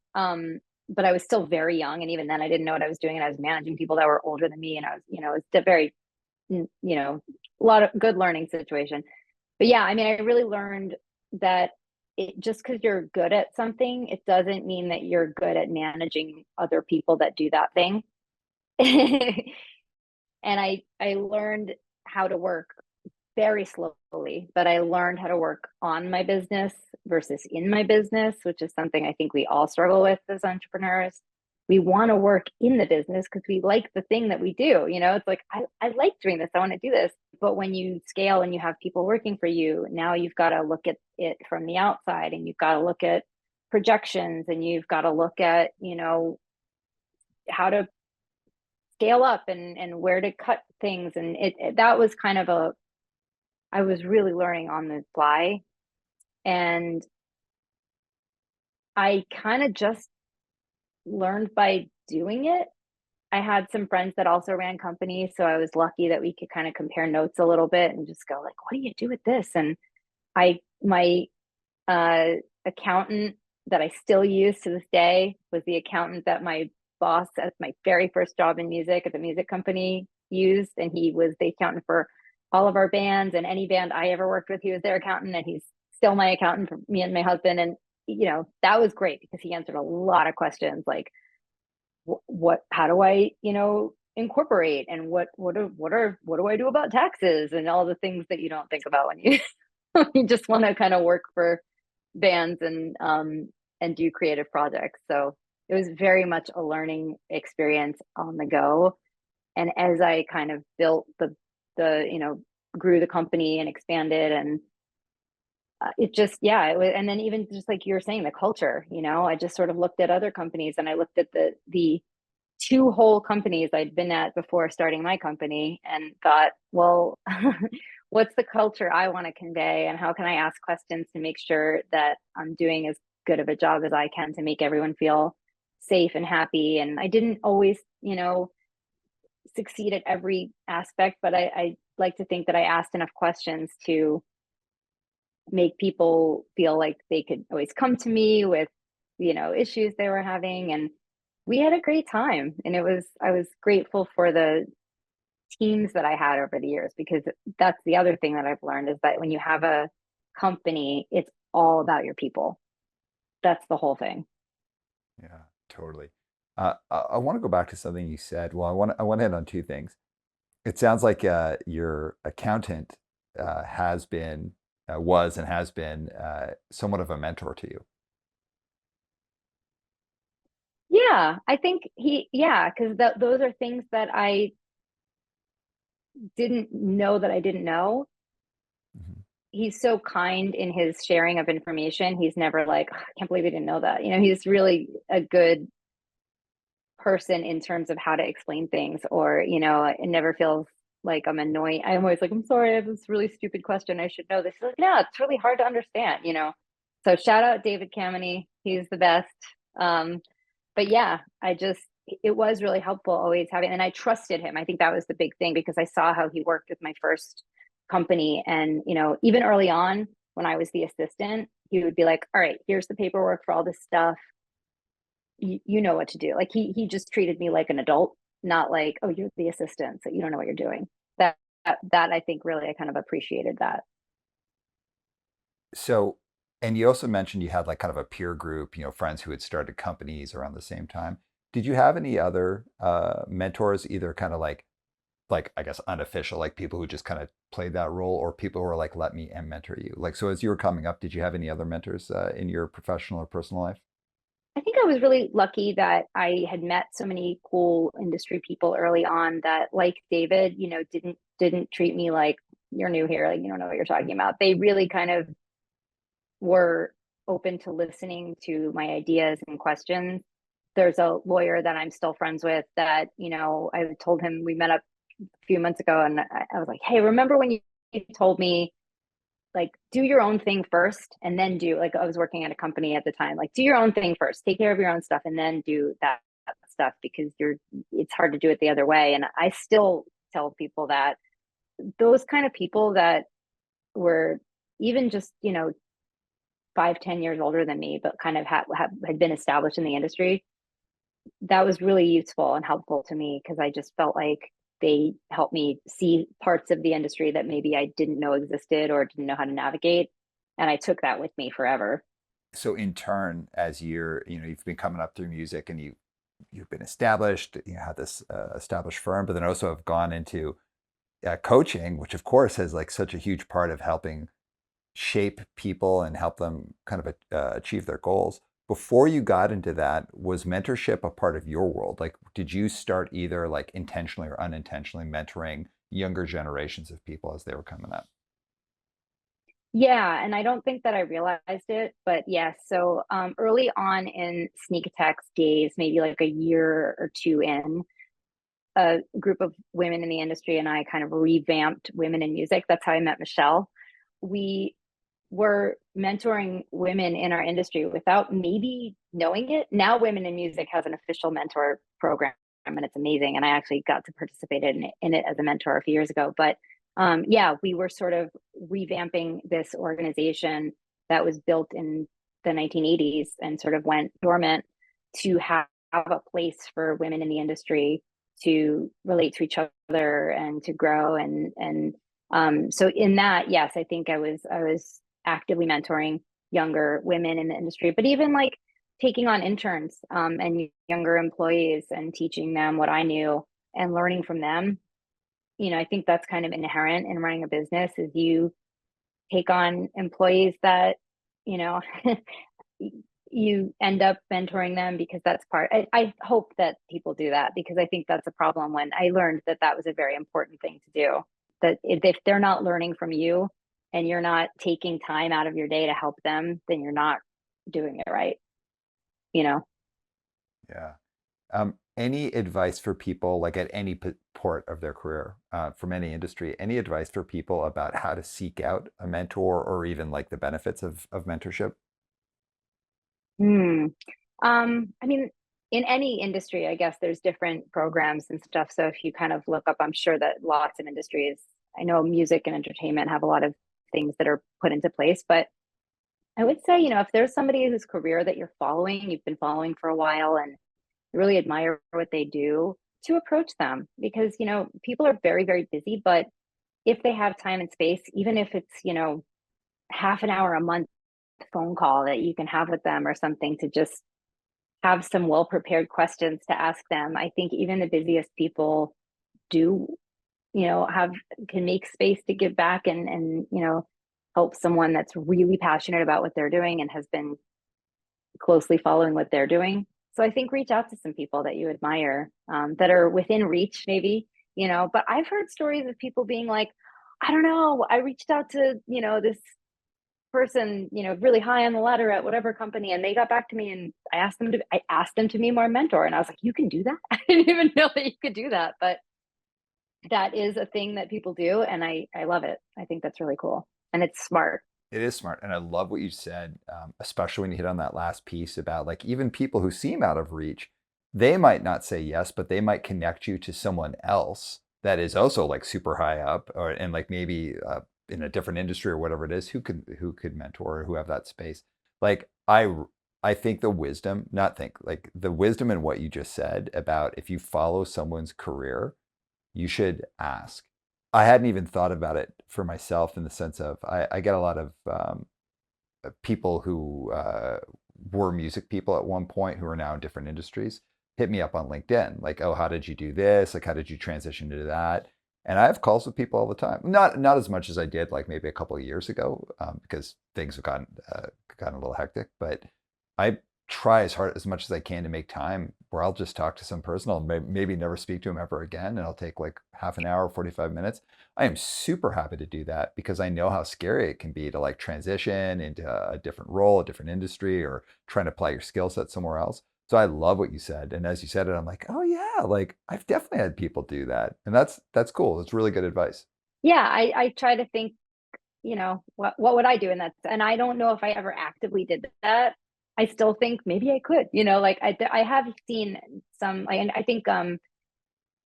I was still very young, and even then I didn't know what I was doing, and I was managing people that were older than me, and I was, it's a very, a lot of good learning situation. But yeah, I mean, I really learned that just because you're good at something, it doesn't mean that you're good at managing other people that do that thing. And I learned how to work very slowly, but I learned how to work on my business versus in my business, which is something I think we all struggle with as entrepreneurs. We want to work in the business because we like the thing that we do. It's like, I like doing this, I want to do this. But when you scale and you have people working for you, now you've got to look at it from the outside, and you've got to look at projections, and you've got to look at, how to scale up and where to cut things. And that was kind of I was really learning on the fly, and I kind of just learned by doing it. I had some friends that also ran companies, so I was lucky that we could kind of compare notes a little bit and just go like, what do you do with this? And my accountant that I still use to this day was the accountant that my boss at my very first job in music at the music company used, and he was the accountant for all of our bands, and any band I ever worked with, he was their accountant, and he's still my accountant for me and my husband. And that was great because he answered a lot of questions like, how do I incorporate, and what do I do about taxes, and all the things that you don't think about when you you just want to kind of work for bands and do creative projects. So it was very much a learning experience on the go. And as I kind of built the grew the company and expanded, and it just, yeah, it was. And then even just like you were saying, the culture, I just sort of looked at other companies, and I looked at the two whole companies I'd been at before starting my company, and thought, well, what's the culture I want to convey, and how can I ask questions to make sure that I'm doing as good of a job as I can to make everyone feel safe and happy. And I didn't always, succeed at every aspect, but I like to think that I asked enough questions to make people feel like they could always come to me with, issues they were having. And we had a great time. And I was grateful for the teams that I had over the years, because that's the other thing that I've learned, is that when you have a company, it's all about your people. That's the whole thing. Yeah, totally. I want to go back to something you said. Well, I want to hit on two things. It sounds like your accountant has been, was, and has been somewhat of a mentor to you. Yeah, I think yeah, because those are things that I didn't know that I didn't know. Mhm. he's so kind in his sharing of information. He's never like, "Oh, I can't believe you didn't know that." He's really a good person in terms of how to explain things, or it never feels like I'm annoying. I'm always like, "I'm sorry, I have this really stupid question. I should know this." He's like, "No, it's really hard to understand." So shout out David Kameny. He's the best. But yeah, it was really helpful always having, and I trusted him. I think that was the big thing, because I saw how he worked with my first company. And, even early on when I was the assistant, he would be like, "All right, here's the paperwork for all this stuff. You know what to do." Like he just treated me like an adult, not like, "Oh, you're the assistant, so you don't know what you're doing." That I think really I kind of appreciated that. So, and you also mentioned you had like kind of a peer group, friends who had started companies around the same time. Did you have any other mentors, either kind of like I guess unofficial, like people who just kind of played that role, or people who were like, "Let me and mentor you"? Like, so as you were coming up, did you have any other mentors in your professional or personal life? I think I was really lucky that I had met so many cool industry people early on that, like David, didn't treat me like, "You're new here, like you don't know what you're talking about." They really kind of were open to listening to my ideas and questions. There's a lawyer that I'm still friends with that, I told him, we met up a few months ago, and I was like, "Hey, remember when you told me, like, do your own thing first and then do," like, I was working at a company at the time, like, "Do your own thing first, take care of your own stuff, and then do that stuff, because it's hard to do it the other way." And I still tell people that those kind of people that were even just, 5, 10 years older than me, but kind of had been established in the industry, that was really useful and helpful to me, because I just felt like they helped me see parts of the industry that maybe I didn't know existed or didn't know how to navigate. And I took that with me forever. So in turn, as you've been coming up through music, and you've been established, you had this established firm, but then also have gone into coaching, which of course has like such a huge part of helping shape people and help them kind of achieve their goals. Before you got into that, was mentorship a part of your world? Like, did you start either like intentionally or unintentionally mentoring younger generations of people as they were coming up? Yeah, and I don't think that I realized it, but yes. So early on in Sneak Attack's days, maybe like a year or two in, a group of women in the industry and I kind of revamped women in music. That's how I met Michelle. We were mentoring women in our industry without maybe knowing it. Now, Women in Music has an official mentor program, and it's amazing. And I actually got to participate in it as a mentor a few years ago. But yeah, we were sort of revamping this organization that was built in the 1980s and sort of went dormant, to have a place for women in the industry to relate to each other and to grow. And so in that, yes, I think I was actively mentoring younger women in the industry, but even like taking on interns and younger employees and teaching them what I knew and learning from them. I think that's kind of inherent in running a business, is you take on employees that, you know, you end up mentoring them, because that's part. I hope that people do that, because I think that's a problem. When I learned that that was a very important thing to do, that if they're not learning from you and you're not taking time out of your day to help them, then you're not doing it right, you know? Yeah. Any advice for people like at any port of their career, from any industry, any advice for people about how to seek out a mentor, or even like the benefits of mentorship? Hmm. I mean, in any industry, I guess there's different programs and stuff. So if you kind of look up, I'm sure that lots of industries, I know music and entertainment have a lot of things that are put into place. But I would say, if there's somebody whose career that you've been following for a while, and you really admire what they do, to approach them, because, people are very, very busy. But if they have time and space, even if it's, half an hour a month phone call that you can have with them, or something, to just have some well prepared questions to ask them. I think even the busiest people do, have can make space to give back, and help someone that's really passionate about what they're doing and has been closely following what they're doing. So I think reach out to some people that you admire, that are within reach, maybe. But I've heard stories of people being like, I don't know. I reached out to, this person, really high on the ladder at whatever company, and they got back to me, and I asked them to be my mentor. And I was like, you can do that? I didn't even know that you could do that, but that is a thing that people do. And I love it. I think that's really cool. And it's smart. It is smart. And I love what you said, especially when you hit on that last piece about like even people who seem out of reach, they might not say yes, but they might connect you to someone else that is also like super high up or and like maybe in a different industry or whatever it is who could mentor or who have that space. Like I think the wisdom, not think, like the wisdom in what you just said about if you follow someone's career, you should ask. I hadn't even thought about it for myself in the sense of I get a lot of people who were music people at one point who are now in different industries hit me up on LinkedIn, like, oh, how did you do this? Like, how did you transition to that? And I have calls with people all the time. Not as much as I did like maybe a couple of years ago because things have gotten a little hectic. But I try as much as I can to make time where I'll just talk to some person. I'll maybe never speak to him ever again, and I'll take like half an hour, 45 minutes. I am super happy to do that because I know how scary it can be to like transition into a different role, a different industry, or trying to apply your skill set somewhere else. So I love what you said. And as you said it, I'm like, oh yeah, like I've definitely had people do that. And that's cool. It's really good advice. Yeah. I try to think, what would I do in that? And I don't know if I ever actively did that. I still think maybe I could, like I have seen I think,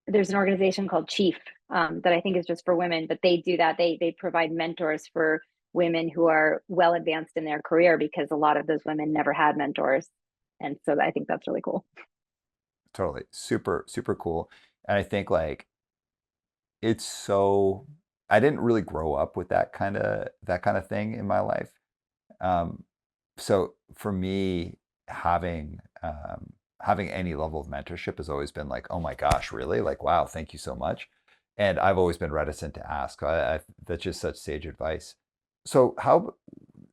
there's an organization called Chief, that I think is just for women, but they do that. They provide mentors for women who are well advanced in their career because a lot of those women never had mentors. And so I think that's really cool. Totally. Super, super cool. And I think like it's so I didn't really grow up with that kind of thing in my life. Um, so for me, having any level of mentorship has always been like, oh my gosh, really? Like, wow, thank you so much. And I've always been reticent to ask. That's just such sage advice. So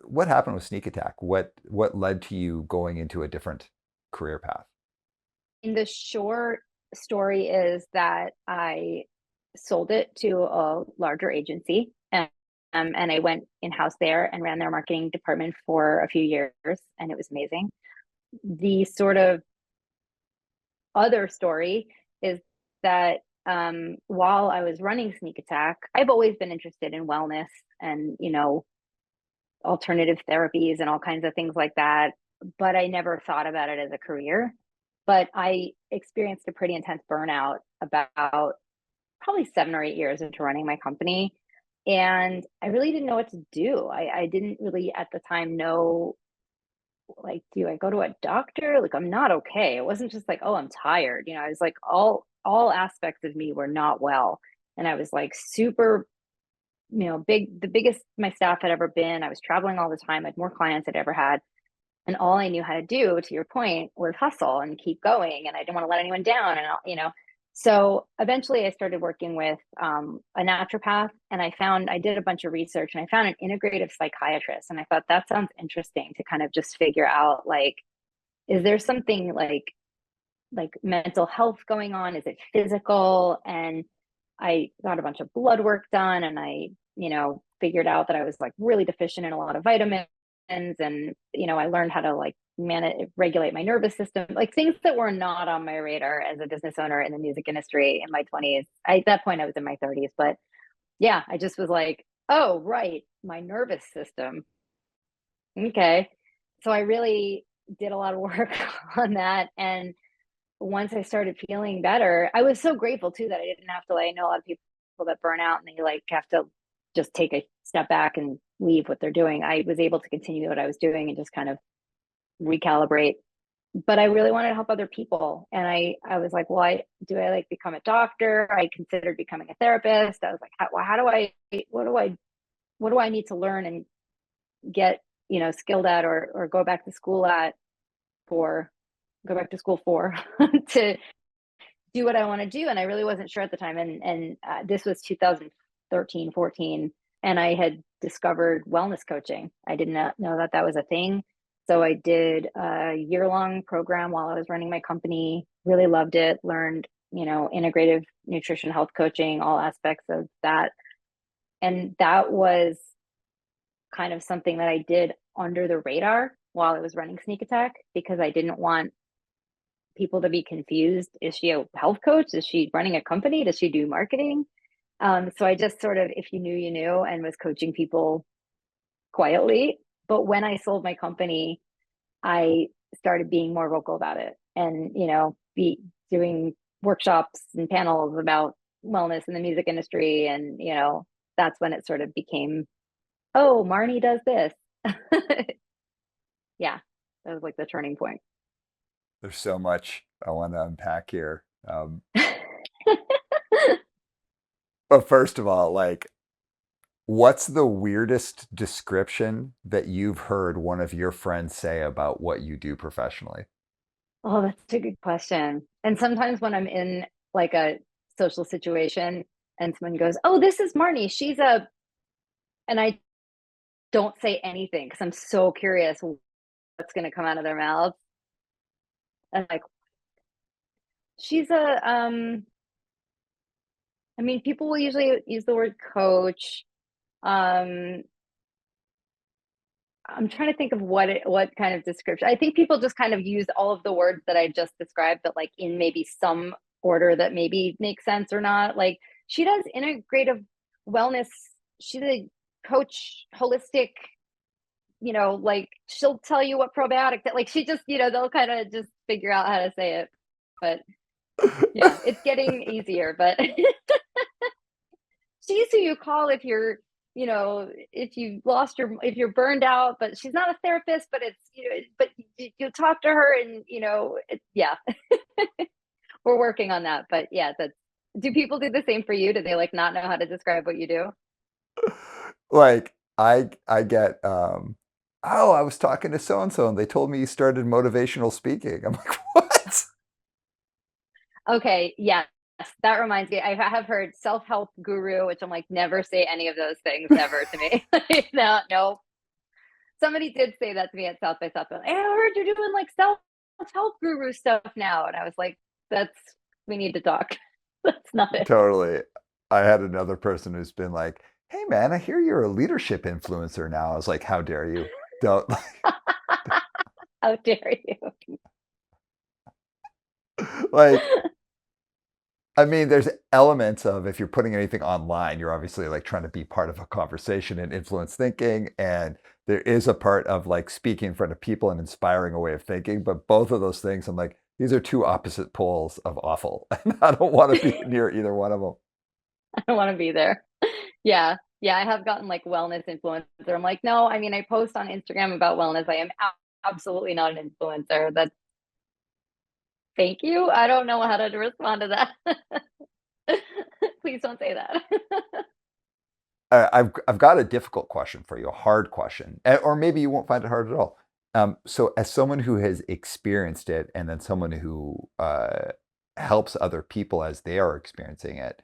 what happened with Sneak Attack? What led to you going into a different career path? And the short story is that I sold it to a larger agency, and I went in house there and ran their marketing department for a few years, and it was amazing. The sort of other story is that, while I was running Sneak Attack, I've always been interested in wellness and, alternative therapies and all kinds of things like that. But I never thought about it as a career. But I experienced a pretty intense burnout about probably 7 or 8 years into running my company. And I really didn't know what to do. I didn't really at the time know, like, do I go to a doctor? Like, I'm not okay. It wasn't just like, oh, I'm tired. I was like, all aspects of me were not well. And I was like super, the biggest my staff had ever been. I was traveling all the time. I had more clients I'd ever had. And all I knew how to do, to your point, was hustle and keep going. And I didn't want to let anyone down. So eventually I started working with, a naturopath, and I did a bunch of research, and I found an integrative psychiatrist. And I thought that sounds interesting to kind of just figure out, like, is there something like mental health going on? Is it physical? And I got a bunch of blood work done, and I, figured out that I was like really deficient in a lot of vitamins. And, I learned how to like manage, regulate my nervous system, like things that were not on my radar as a business owner in the music industry in my 20s. At that point, I was in my 30s, but yeah, I just was like, oh, right, my nervous system. Okay. So I really did a lot of work on that. And once I started feeling better, I was so grateful too that I didn't have to, like, I know a lot of people that burn out and they like have to just take a step back and leave what they're doing. I was able to continue what I was doing and just kind of recalibrate. But I really wanted to help other people. And I was like, well, I like become a doctor? I considered becoming a therapist. I was like, how do I, what do I need to learn and get, skilled at, or for, go back to school for, to do what I want to do. And I really wasn't sure at the time. And this was 2013, 14. And I had discovered wellness coaching. I did not know that that was a thing. So I did a year-long program while I was running my company, really loved it, learned, integrative nutrition, health coaching, all aspects of that. And that was kind of something that I did under the radar while I was running Sneak Attack because I didn't want people to be confused. Is she a health coach? Is she running a company? Does she do marketing? So I just sort of, if you knew, you knew, and was coaching people quietly. But when I sold my company, I started being more vocal about it and, be doing workshops and panels about wellness in the music industry. And, that's when it sort of became, oh, Marni does this. Yeah, that was like the turning point. There's so much I want to unpack here. But first of all, like, what's the weirdest description that you've heard one of your friends say about what you do professionally? Oh, that's a good question. And sometimes when I'm in like a social situation and someone goes, "Oh, this is Marni. She's a," and I don't say anything because I'm so curious what's going to come out of their mouths. And like, she's a, I mean, people will usually use the word coach. Um, I'm trying to think of what kind of description. I think people just kind of use all of the words that I just described, but like in maybe some order that maybe makes sense or not. Like she does integrative wellness. She's a coach, holistic. Like she'll tell you what probiotic that. Like she just, they'll kind of just figure out how to say it. But yeah, it's getting easier. But she's who you call if you're if you're burned out, but she's not a therapist, but it's but you talk to her and yeah. We're working on that, but yeah, that's, do people do the same for you? Do they like not know how to describe what you do? Like, I get, oh, I was talking to so and so and they told me you started motivational speaking. I'm like, what? Okay, yes, that reminds me, I have heard self-help guru, which I'm like, never say any of those things ever to me. No, no. Somebody did say that to me at South by Southwest. Hey, I heard you're doing like self-help guru stuff now. And I was like, that's, we need to talk. That's not it. Totally. I had another person who's been like, hey man, I hear you're a leadership influencer now. I was like, how dare you? Don't How dare you? like, I mean, there's elements of if you're putting anything online, you're obviously like trying to be part of a conversation and influence thinking. And there is a part of like speaking in front of people and inspiring a way of thinking. But both of those things, I'm like, these are two opposite poles of awful. And I don't want to be near either one of them. I don't want to be there. Yeah. Yeah. I have gotten like wellness influencer. I'm like, no, I mean, I post on Instagram about wellness. I am absolutely not an influencer. That's, thank you. I don't know how to respond to that. Please don't say that. I've got a difficult question for you, a hard question, or maybe you won't find it hard at all. So, as someone who has experienced it, and then someone who helps other people as they are experiencing it,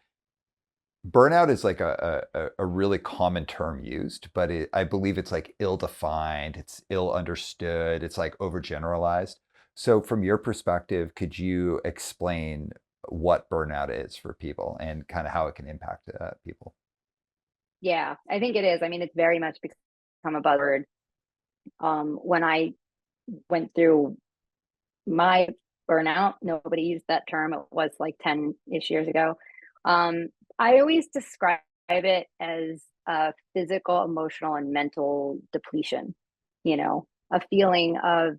burnout is like a really common term used, but I believe it's like ill-defined, it's ill understood, it's like overgeneralized. So, from your perspective, could you explain what burnout is for people and kind of how it can impact people? Yeah, I think it is. I mean, it's very much become a buzzword. When I went through my burnout, nobody used that term. It was like 10-ish years ago. Um, I always describe it as a physical, emotional, and mental depletion, a feeling of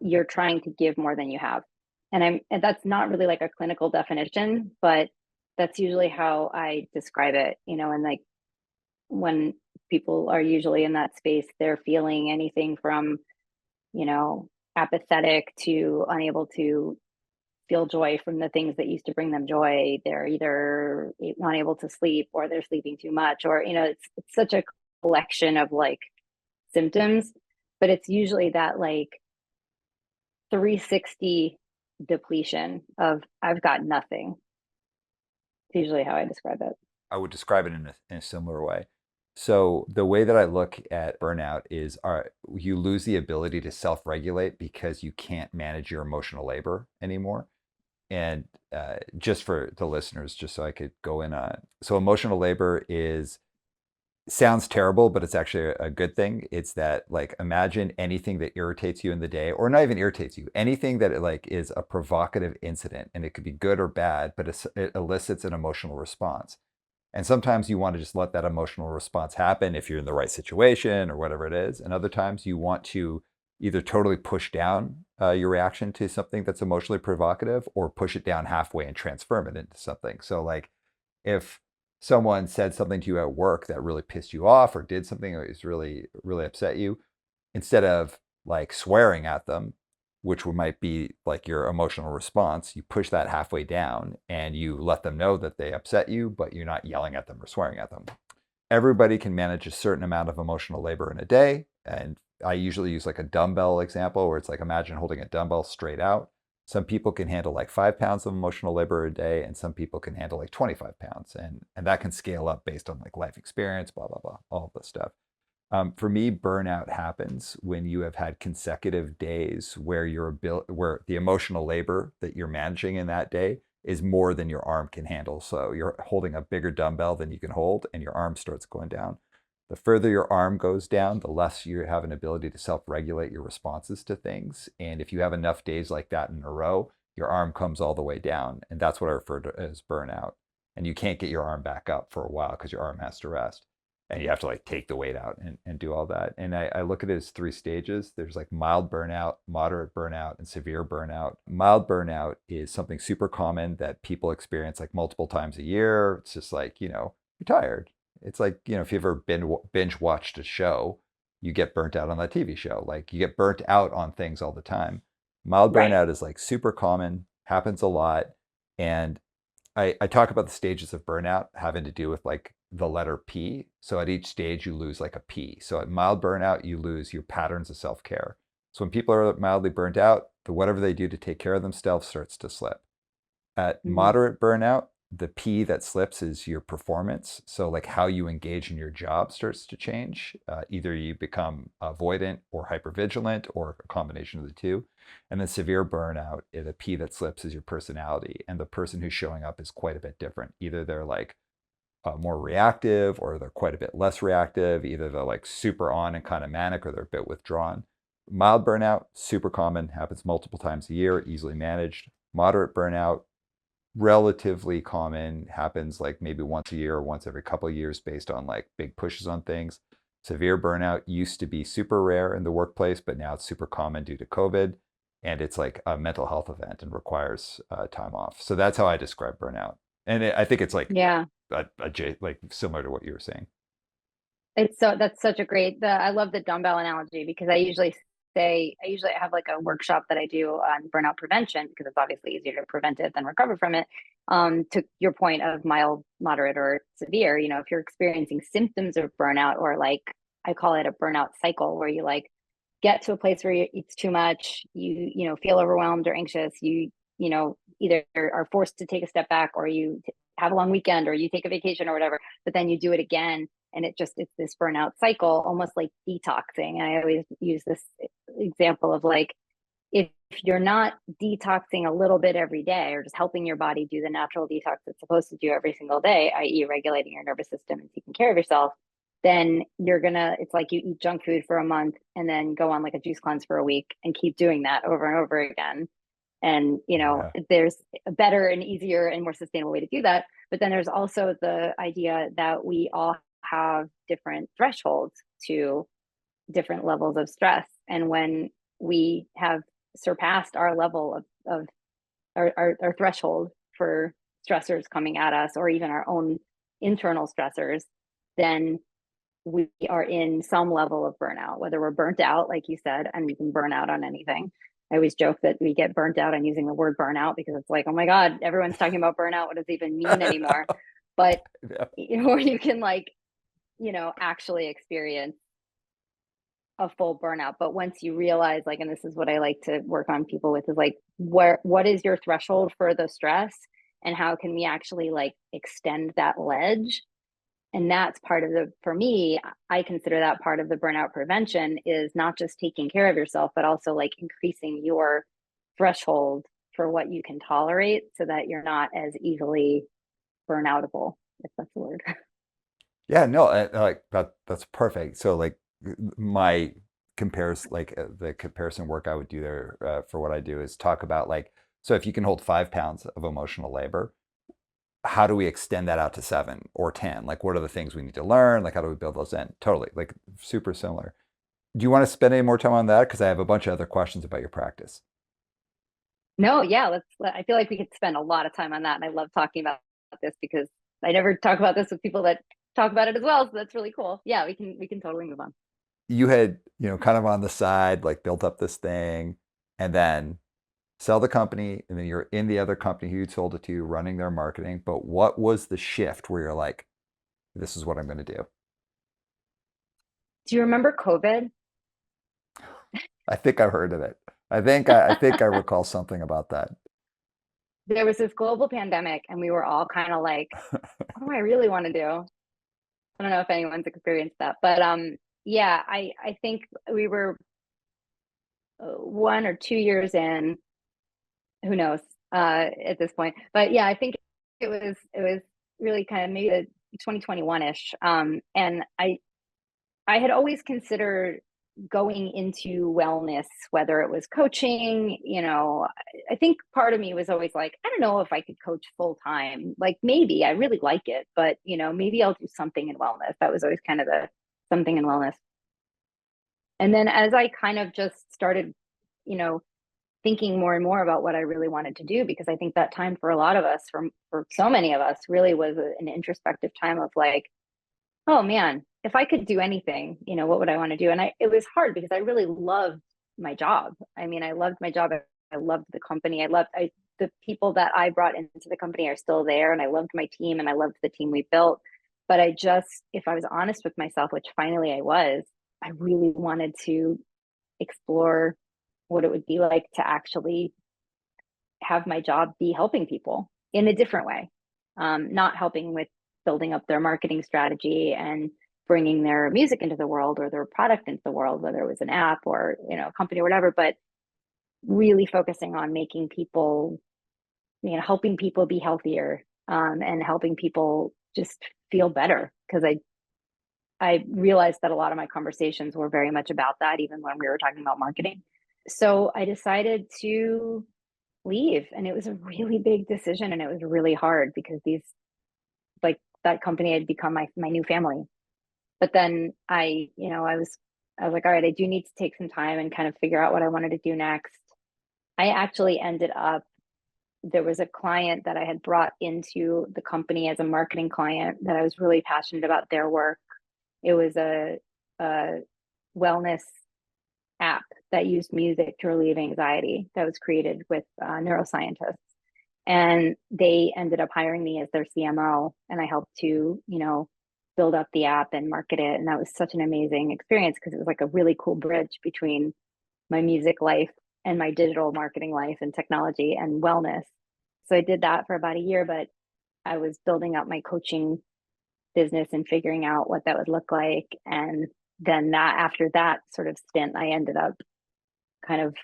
you're trying to give more than you have. And that's not really like a clinical definition, but that's usually how I describe it, and like when people are usually in that space, they're feeling anything from, you know, apathetic to unable to feel joy from the things that used to bring them joy. They're either not able to sleep or they're sleeping too much, or, it's such a collection of like symptoms, but it's usually that like 360 depletion of I've got nothing. It's usually how I describe it. I would describe it in a similar way. So the way that I look at burnout is you lose the ability to self-regulate because you can't manage your emotional labor anymore. And just for the listeners, just so I could go in on it. So emotional labor is sounds terrible, but it's actually a good thing. It's that like imagine anything that irritates you in the day, or not even irritates you, anything that like is a provocative incident, and it could be good or bad, but it elicits an emotional response. And sometimes you want to just let that emotional response happen if you're in the right situation or whatever it is. And other times you want to either totally push down your reaction to something that's emotionally provocative, or push it down halfway and transform it into something. So like if someone said something to you at work that really pissed you off, or did something that was really, really upset you, instead of like swearing at them, which might be like your emotional response, you push that halfway down and you let them know that they upset you, but you're not yelling at them or swearing at them. Everybody can manage a certain amount of emotional labor in a day. And I usually use like a dumbbell example, where it's like imagine holding a dumbbell straight out. Some people can handle like 5 pounds of emotional labor a day, and some people can handle like 25 pounds. And that can scale up based on like life experience, blah, blah, blah, all of this stuff. For me, burnout happens when you have had consecutive days where where the emotional labor that you're managing in that day is more than your arm can handle. So you're holding a bigger dumbbell than you can hold, and your arm starts going down. The further your arm goes down, the less you have an ability to self-regulate your responses to things. And if you have enough days like that in a row, your arm comes all the way down. And that's what I refer to as burnout. And you can't get your arm back up for a while because your arm has to rest, and you have to like take the weight out and do all that. And I look at it as 3 stages. There's like mild burnout, moderate burnout, and severe burnout. Mild burnout is something super common that people experience like multiple times a year. It's just like, you're tired. It's like, if you ever binge watched a show, you get burnt out on that TV show. Like you get burnt out on things all the time. Mild Right. burnout is like super common, happens a lot. And I talk about the stages of burnout having to do with like the letter P. So at each stage, you lose like a P. So at mild burnout, you lose your patterns of self care. So when people are mildly burnt out, whatever they do to take care of themselves starts to slip. At Mhm. moderate burnout, the P that slips is your performance. So, like how you engage in your job starts to change. Either you become avoidant or hypervigilant, or a combination of the two. And then severe burnout, the P that slips is your personality. And the person who's showing up is quite a bit different. Either they're like more reactive, or they're quite a bit less reactive. Either they're like super on and kind of manic, or they're a bit withdrawn. Mild burnout, super common, happens multiple times a year, easily managed. Moderate burnout, relatively common, happens like maybe once a year or once every couple of years based on like big pushes on things. Severe burnout used to be super rare in the workplace, but now it's super common due to COVID. And it's like a mental health event and requires time off. So that's how I describe burnout. And I think it's like Yeah. like similar to what you were saying. That's such a I love the dumbbell analogy, because I usually have like a workshop that I do on burnout prevention, because it's obviously easier to prevent it than recover from it. To your point of mild, moderate, or severe, if you're experiencing symptoms of burnout, or like I call it a burnout cycle, where you like get to a place where it's too much, feel overwhelmed or anxious, either are forced to take a step back, or you have a long weekend, or you take a vacation or whatever, but then you do it again, and it's this burnout cycle, almost like detoxing. I always use this example of like, if you're not detoxing a little bit every day, or just helping your body do the natural detox it's supposed to do every single day, i.e. regulating your nervous system and taking care of yourself, then it's like you eat junk food for a month and then go on like a juice cleanse for a week and keep doing that over and over again. And Yeah. there's a better and easier and more sustainable way to do that. But then there's also the idea that we all have different thresholds to different levels of stress. And when we have surpassed our level of our threshold for stressors coming at us, or even our own internal stressors, then we are in some level of burnout, whether we're burnt out, like you said, and we can burn out on anything. I always joke that we get burnt out on using the word burnout, because it's like, oh my God, everyone's talking about burnout. What does it even mean anymore? But, Yeah. or you can like, actually experience a full burnout. But once you realize, like, and this is what I like to work on people with, is like, what is your threshold for the stress, and how can we actually like extend that ledge? And that's part of for me, I consider that part of the burnout prevention, is not just taking care of yourself, but also like increasing your threshold for what you can tolerate so that you're not as easily burnoutable, if that's the word. Yeah, no, like that's perfect. So like my the comparison work I would do there for what I do is talk about like, so if you can hold 5 pounds of emotional labor, how do we extend that out to 7 or 10? Like, what are the things we need to learn? Like, how do we build those in? Totally, like super similar. Do you want to spend any more time on that? Because I have a bunch of other questions about your practice. No, yeah, I feel like we could spend a lot of time on that. And I love talking about this because I never talk about this with people that talk about it as well. So that's really cool. Yeah, we can totally move on. You had, kind of on the side, like built up this thing and then sell the company, and then you're in the other company who you sold it to, running their marketing. But what was the shift where you're like, this is what I'm going to do? Do you remember COVID? I think I've heard of it. I think I recall something about that. There was this global pandemic and we were all kind of like, what do I really want to do? I don't know if anyone's experienced that, but yeah, I think we were 1 or 2 years in, who knows, at this point. But yeah, I think it was really kind of maybe the 2021-ish. And I had always considered going into wellness, whether it was coaching, I think part of me was always like, I don't know if I could coach full time. Like maybe I really like it, but maybe I'll do something in wellness. That was always kind of the something in wellness. And then as I kind of just started, you know, thinking more and more about what I really wanted to do, because I think that time for a lot of us, for so many of us, really was an introspective time of like, oh man, if I could do anything, what would I want to do? And it was hard because I really loved my job. I mean, I loved my job. I loved the company. The people that I brought into the company are still there, and I loved my team and I loved the team we built. But if I was honest with myself, which finally I was, I really wanted to explore what it would be like to actually have my job be helping people in a different way, not helping with building up their marketing strategy and bringing their music into the world or their product into the world, whether it was an app or a company or whatever, but really focusing on making people, helping people be healthier, and helping people just feel better. Because I realized that a lot of my conversations were very much about that, even when we were talking about marketing. So I decided to leave, and it was a really big decision, and it was really hard because that company had become my new family. But then I was like, all right, I do need to take some time and kind of figure out what I wanted to do next. I actually ended up, there was a client that I had brought into the company as a marketing client that I was really passionate about their work. It was a wellness app that used music to relieve anxiety that was created with neuroscientists. And they ended up hiring me as their CMO, and I helped to, build up the app and market it. And that was such an amazing experience because it was like a really cool bridge between my music life and my digital marketing life and technology and wellness. So I did that for about a year, but I was building up my coaching business and figuring out what that would look like. And then after that sort of stint, I ended up kind of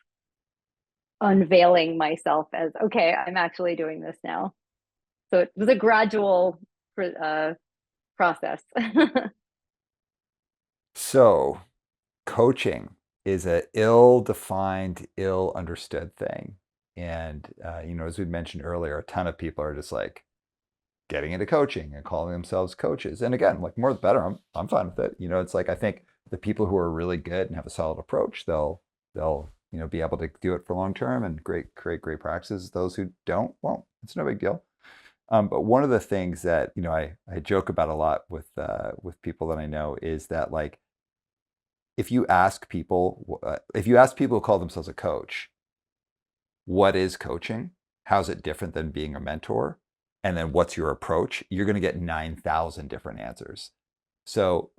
unveiling myself as, okay, I'm actually doing this now. So it was a gradual process. So, coaching is a ill-defined, ill-understood thing. And, as we mentioned earlier, a ton of people are just like getting into coaching and calling themselves coaches. And again, like more the better. I'm fine with it. It's like I think the people who are really good and have a solid approach, they'll be able to do it for long term and create great practices. Those who don't, well, it's no big deal. But one of the things that I joke about a lot with people that I know is that like if you ask people who call themselves a coach, what is coaching? How's it different than being a mentor? And then what's your approach? You're going to get 9,000 different answers. So,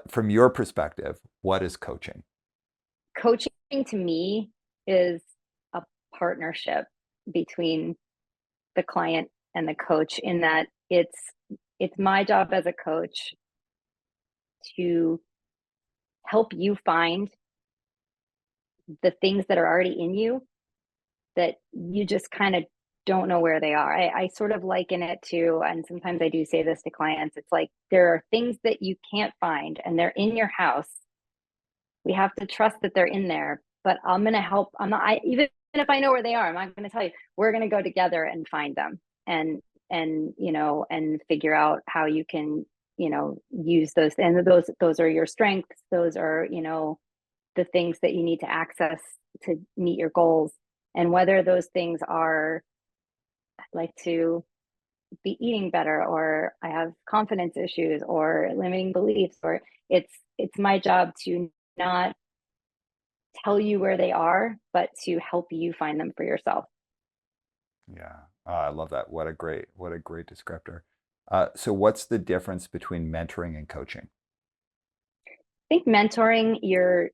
from your perspective, what is coaching? Coaching to me is a partnership between the client and the coach, in that it's my job as a coach to help you find the things that are already in you that you just kind of don't know where they are. I sort of liken it to, and sometimes I do say this to clients, it's like there are things that you can't find and they're in your house. We have to trust that they're in there, but I'm going to help. Even if I know where they are, I'm not going to tell you. We're going to go together and find them and figure out how you can, use those. And those are your strengths. Those are, the things that you need to access to meet your goals. And whether those things are like to be eating better, or I have confidence issues or limiting beliefs, or it's my job to not tell you where they are, but to help you find them for yourself. Yeah. I love that. What a great descriptor. So what's the difference between mentoring and coaching? I think mentoring, you're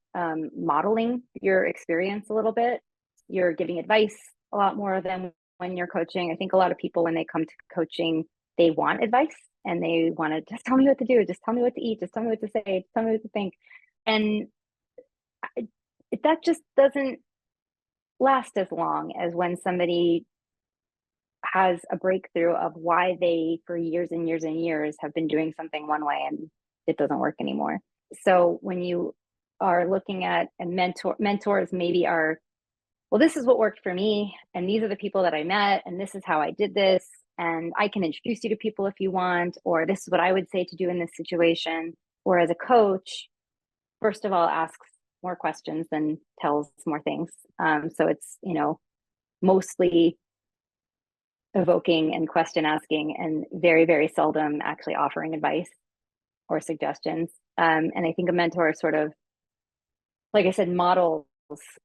modeling your experience a little bit. You're giving advice a lot more than when you're coaching. I think a lot of people, when they come to coaching, they want advice and they want to just tell me what to do, just tell me what to eat, just tell me what to say, just tell me what to think. And that just doesn't last as long as when somebody has a breakthrough of why they, for years and years and years, have been doing something one way and it doesn't work anymore. So when you are looking at a mentors maybe are, well, this is what worked for me, and these are the people that I met, and this is how I did this, and I can introduce you to people if you want, or this is what I would say to do in this situation. Whereas a coach, first of all, asks more questions than tells more things. So it's, mostly evoking and question asking, and very, very seldom actually offering advice or suggestions. And I think a mentor sort of, like I said, models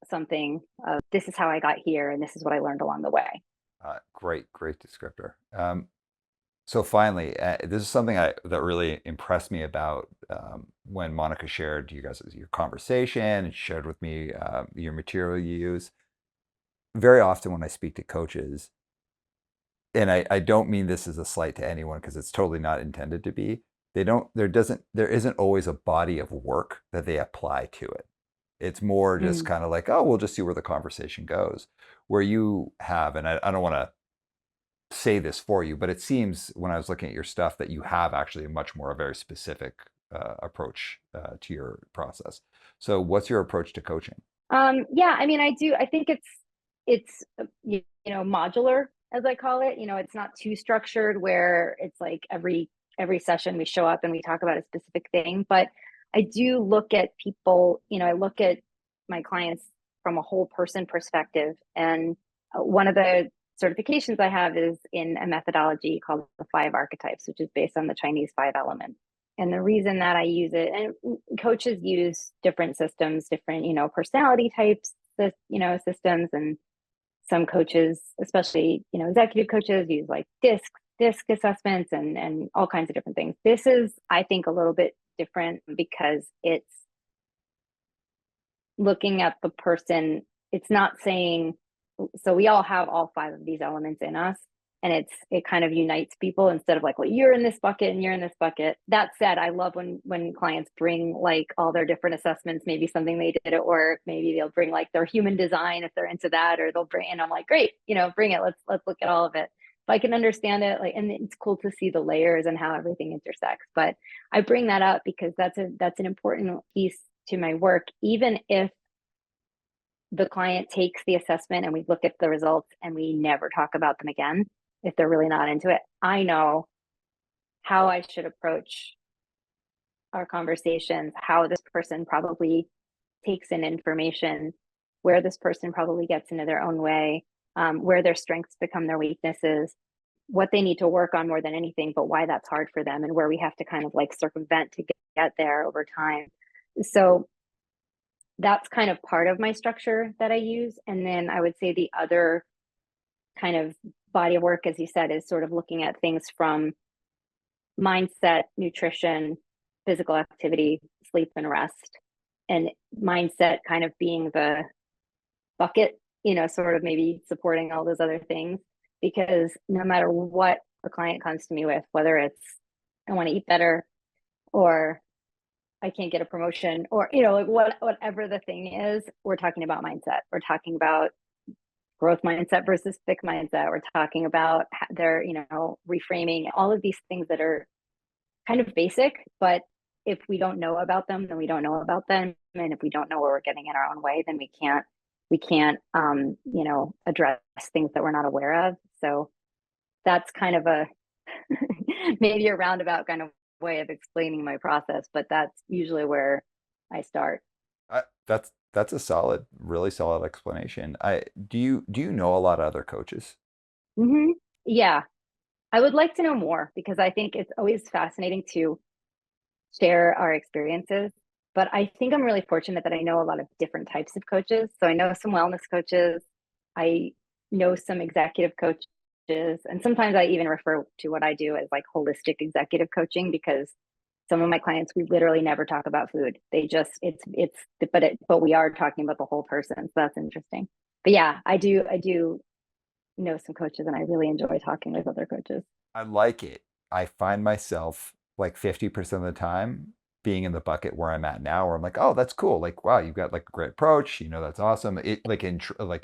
something of, this is how I got here and this is what I learned along the way. Great descriptor. So finally, this is something that really impressed me about when Monica shared you guys your conversation and shared with me your material you use. Very often when I speak to coaches, and I don't mean this as a slight to anyone because it's totally not intended to be. There isn't always a body of work that they apply to it. It's more just Mm. kind of like, oh, we'll just see where the conversation goes. Where you have, and I don't want to say this for you, but it seems when I was looking at your stuff that you have actually a much more a very specific approach to your process. So what's your approach to coaching? Yeah, I mean, I do. I think it's modular, as I call it. It's not too structured where it's like every session we show up and we talk about a specific thing. But I do look at people. I look at my clients from a whole person perspective. And one of the certifications I have is in a methodology called the five archetypes, which is based on the Chinese five elements. And the reason that I use it, and coaches use different systems, different, personality types, systems. And some coaches, especially, executive coaches, use like disc assessments and all kinds of different things. This is, I think, a little bit different because it's looking at the person. It's not saying, so we all have all five of these elements in us, and it kind of unites people instead of like, well, you're in this bucket and you're in this bucket. That said, I love when clients bring like all their different assessments, maybe something they did at work, maybe they'll bring like their human design if they're into that, or they'll bring, and I'm like, great, bring it, let's look at all of it. If I can understand it, like, and it's cool to see the layers and how everything intersects. But I bring that up because that's an important piece to my work. Even if the client takes the assessment and we look at the results and we never talk about them again, if they're really not into it, I know how I should approach our conversations, how this person probably takes in information, where this person probably gets into their own way, where their strengths become their weaknesses, what they need to work on more than anything, but why that's hard for them, and where we have to kind of like circumvent to get there over time. So that's kind of part of my structure that I use. And then I would say the other kind of body of work, as you said, is sort of looking at things from mindset, nutrition, physical activity, sleep and rest, and mindset kind of being the bucket, sort of maybe supporting all those other things. Because no matter what a client comes to me with, whether it's I want to eat better, or I can't get a promotion, or like whatever the thing is, we're talking about mindset. We're talking about growth mindset versus fixed mindset. We're talking about their, reframing, all of these things that are kind of basic, but if we don't know about them, then we don't know about them. And if we don't know where we're getting in our own way, then we can't address things that we're not aware of. So that's kind of a maybe a roundabout kind of way of explaining my process, but that's usually where I start. That's a solid, really solid explanation. I do you know a lot of other coaches? Hmm. Yeah, I would like to know more because I think it's always fascinating to share our experiences. But I think I'm really fortunate that I know a lot of different types of coaches. So I know some wellness coaches, I know some executive coaches, and sometimes I even refer to what I do as like holistic executive coaching because some of my clients we literally never talk about food. They just but we are talking about the whole person. So that's interesting. But yeah, I do know some coaches and I really enjoy talking with other coaches. I like it. I find myself like 50% of the time being in the bucket where I'm at now, where I'm like, oh, that's cool. Like, wow, you've got like a great approach. That's awesome. It like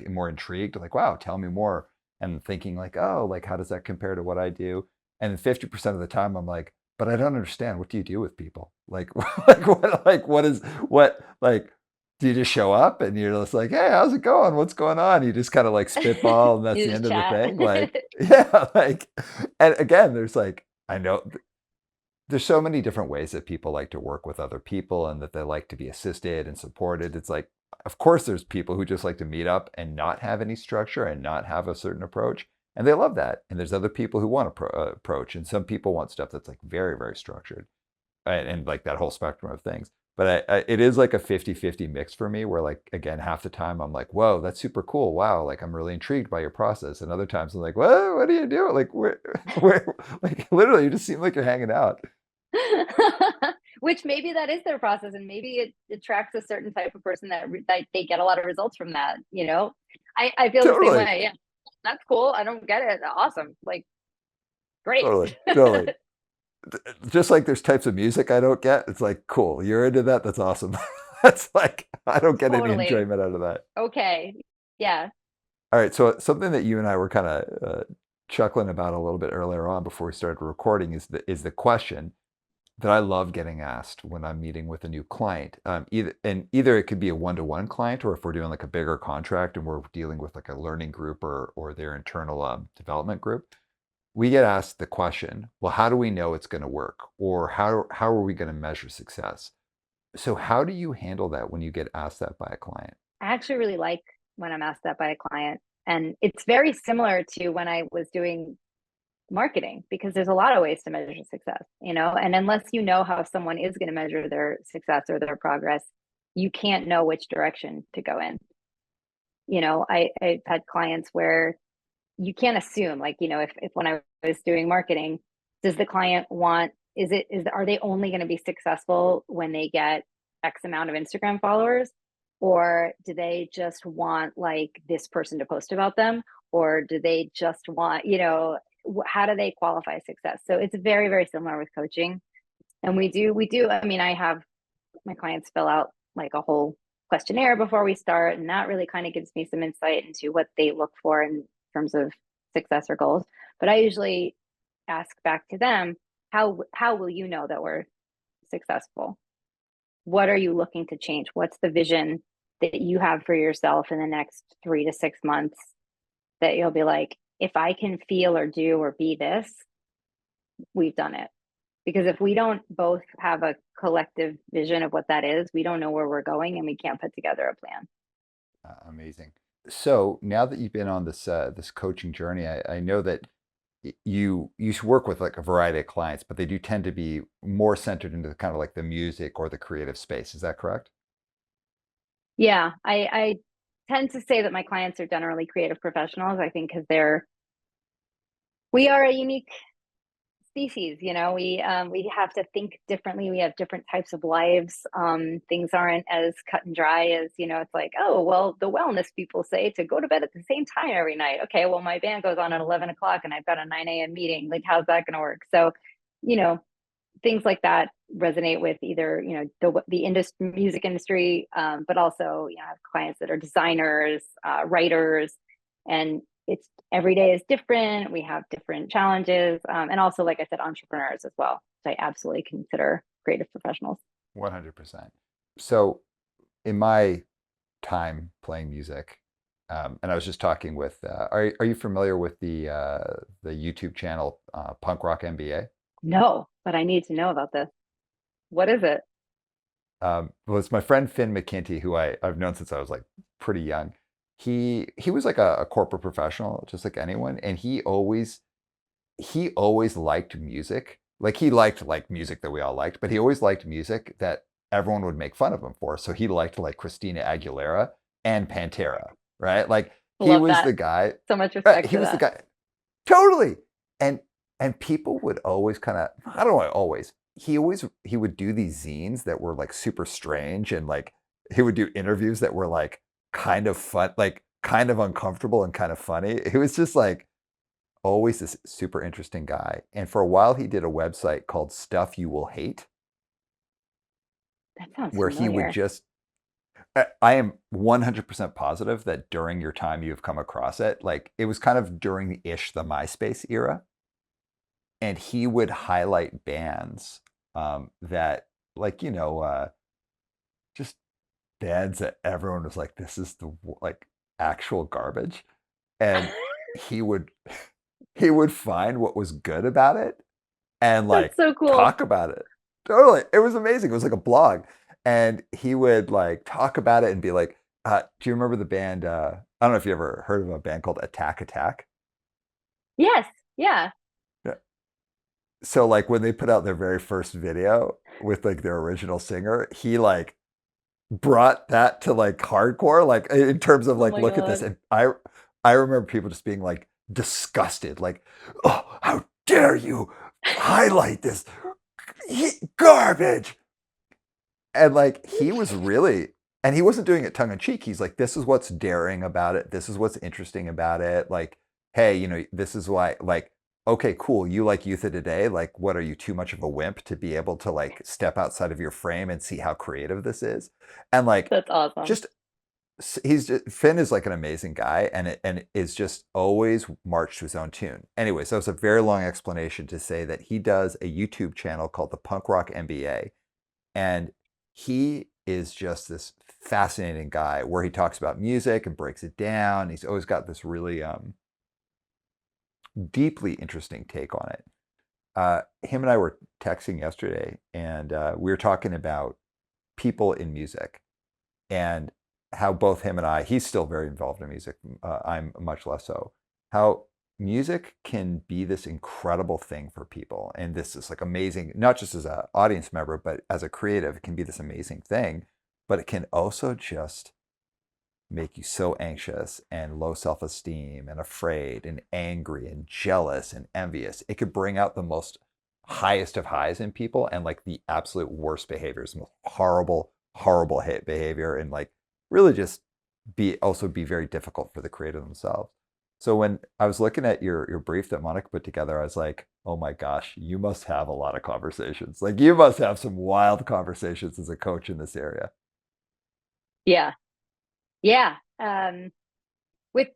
more intrigued, like, wow, tell me more. And thinking like, oh, like how does that compare to what I do? And 50% of the time I'm like, but I don't understand. What do you do with people? Like, like do you just show up and you're just like, hey, how's it going? What's going on? You just kind of like spitball and that's You the just end of the chat. thing. Like, yeah, like, and again, there's like, I know there's so many different ways that people like to work with other people and that they like to be assisted and supported. It's like, of course, there's people who just like to meet up and not have any structure and not have a certain approach. And they love that. And there's other people who want to approach. And some people want stuff that's like very, very structured and like that whole spectrum of things. But it is like a 50-50 mix for me where like, again, half the time I'm like, whoa, that's super cool. Wow. Like I'm really intrigued by your process. And other times I'm like, what do you do? Like where, like literally you just seem like you're hanging out. Which maybe that is their process, and maybe it attracts a certain type of person that they get a lot of results from that. I feel the same Totally. way. Yeah, that's cool. I don't get it. Awesome. Like, great. Totally. Totally. Just like there's types of music I don't get. It's like, cool. You're into that. That's awesome. That's like, I don't get any Totally. enjoyment out of that. Okay. Yeah. All right. So something that you and I were kind of chuckling about a little bit earlier on before we started recording is the question that I love getting asked when I'm meeting with a new client. Either it could be a one-to-one client, or if we're doing like a bigger contract and we're dealing with like a learning group or their internal development group, we get asked the question, well, how do we know it's going to work, or how are we going to measure success? So how do you handle that when you get asked that by a client? I actually really like when I'm asked that by a client. And it's very similar to when I was doing marketing because there's a lot of ways to measure success. And unless you know how someone is going to measure their success or their progress, you can't know which direction to go in. I've had clients where you can't assume, like, if when I was doing marketing, does the client want, are they only going to be successful when they get X amount of Instagram followers? Or do they just want like this person to post about them? Or do they just want, how do they qualify success? So it's very, very similar with coaching. And I mean, I have my clients fill out like a whole questionnaire before we start. And that really kind of gives me some insight into what they look for in terms of success or goals. But I usually ask back to them, how will you know that we're successful? What are you looking to change? What's the vision that you have for yourself in the next 3 to 6 months that you'll be like, if I can feel or do or be this, we've done it. Because if we don't both have a collective vision of what that is, we don't know where we're going and we can't put together a plan. Amazing. So now that you've been on this coaching journey, I know that you work with like a variety of clients, but they do tend to be more centered into kind of like the music or the creative space. Is that correct? Yeah, I tend to say that my clients are generally creative professionals. I think because we are a unique species. We have to think differently. We have different types of lives. Things aren't as cut and dry as, it's like, oh, well, the wellness people say to go to bed at the same time every night. Okay, well, my band goes on at 11 o'clock and I've got a 9 a.m. meeting. Like, how's that going to work? So, you know things like that resonate with either the music industry, but also I have clients that are designers, writers, And it's every day is different. We have different challenges. And also, like I said, entrepreneurs as well. So I absolutely consider creative professionals. 100%. So in my time playing music, and I was just talking with, are you familiar with the YouTube channel Punk Rock MBA? No, but I need to know about this. What is it? Well, it's my friend Finn McKinty, who I've known since I was like pretty young. He was like a corporate professional, just like anyone, and he always liked music. Like he liked like music that we all liked, but he always liked music that everyone would make fun of him for. So he liked like Christina Aguilera and Pantera, right? Like he Love was that. the guy. So much respect He for was the that. guy. Totally. And and people would always kind of, I don't know, always. He would do these zines that were like super strange, and like he would do interviews that were like kind of fun, like kind of uncomfortable and kind of funny. He was just like always this super interesting guy. And for a while he did a website called Stuff You Will Hate, That sounds where he would familiar. just I am 100% positive that during your time you've come across it. Like it was kind of during the MySpace era, and he would highlight bands that, like, just bands that everyone was like, this is the like actual garbage, and he would he would find what was good about it and That's like so cool. talk about it. Totally, it was amazing. It was like a blog, and he would like talk about it and be like, "Do you remember the band? I don't know if you ever heard of a band called Attack Attack." Yes. Yeah. Yeah. So like when they put out their very first video with like their original singer, he like brought that to like hardcore, like in terms of Oh like, my look at this. God. And I remember people just being like disgusted, like, oh, how dare you highlight this garbage. And like he was really, and he wasn't doing it tongue in cheek. He's like, this is what's daring about it. This is what's interesting about it. Like, hey, this is why, like, okay, cool. You like Youth of Today. Like, what are you, too much of a wimp to be able to like step outside of your frame and see how creative this is? And like, That's awesome. just, Finn is like an amazing guy, and is just always marched to his own tune. Anyways, that was a very long explanation to say that he does a YouTube channel called the Punk Rock MBA, and he is just this fascinating guy where he talks about music and breaks it down. He's always got this really deeply interesting take on it. Him and I were texting yesterday, and we were talking about people in music and how both him and he's still very involved in music. I'm much less so. How music can be this incredible thing for people. And this is like amazing, not just as an audience member, but as a creative, it can be this amazing thing. But it can also just make you so anxious and low self-esteem and afraid and angry and jealous and envious. It could bring out the most highest of highs in people and like the absolute worst behaviors, most horrible hate behavior, and like really just be very difficult for the creator themselves. So when I was looking at your brief that Monica put together, I was like, oh my gosh, you must have a lot of conversations. Like you must have some wild conversations as a coach in this area. Yeah. Yeah. With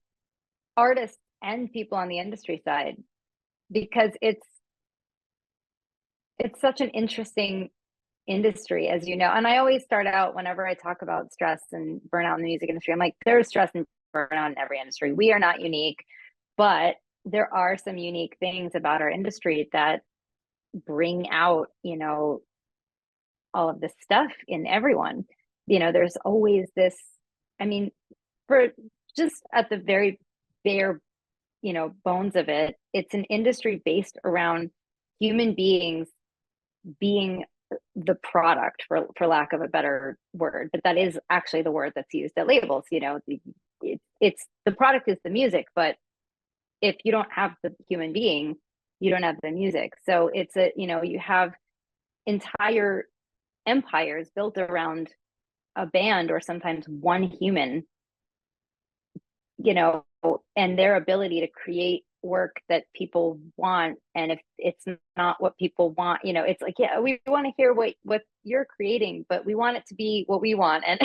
artists and people on the industry side, because it's such an interesting industry, as you know. And I always start out whenever I talk about stress and burnout in the music industry, I'm like, there's stress and burnout in every industry. We are not unique, but there are some unique things about our industry that bring out, all of this stuff in everyone. There's always this, I mean, for just at the very bare, bones of it, it's an industry based around human beings being the product, for lack of a better word, but that is actually the word that's used at labels. It's the product is the music, but if you don't have the human being, you don't have the music. So you have entire empires built around a band or sometimes one human, you know and their ability to create work that people want. And if it's not what people want, it's like, yeah, we want to hear what you're creating, but we want it to be what we want. And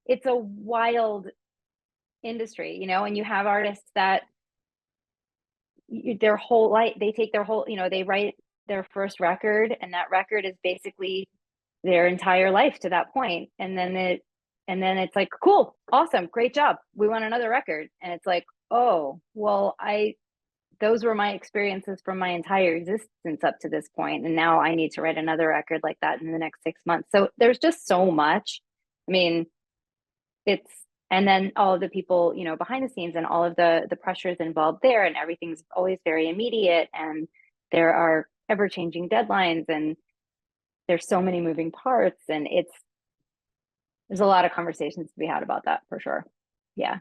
it's a wild industry, and you have artists that their whole life, they take their whole, they write their first record, and that record is basically their entire life to that point. And then it's like, cool, awesome, great job. We want another record. And it's like, oh, well, those were my experiences from my entire existence up to this point. And now I need to write another record like that in the next 6 months. So there's just so much. I mean, and then all of the people, behind the scenes, and all of the pressures involved there, and everything's always very immediate, and there are ever changing deadlines, and there's so many moving parts, and there's a lot of conversations to be had about that for sure. Yeah.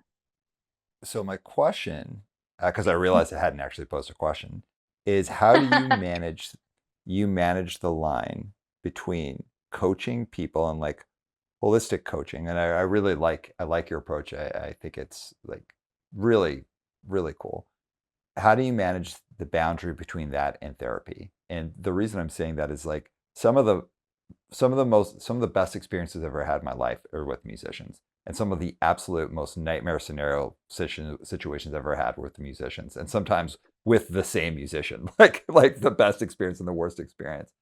So my question, because I realized I hadn't actually posed a question, is how do you manage the line between coaching people and like holistic coaching? And I really like your approach. I think it's like really, really cool. How do you manage the boundary between that and therapy? And the reason I'm saying that is like some of the best experiences I've ever had in my life are with musicians. And some of the absolute most nightmare scenario situations I've ever had were with musicians, and sometimes with the same musician, like the best experience and the worst experience.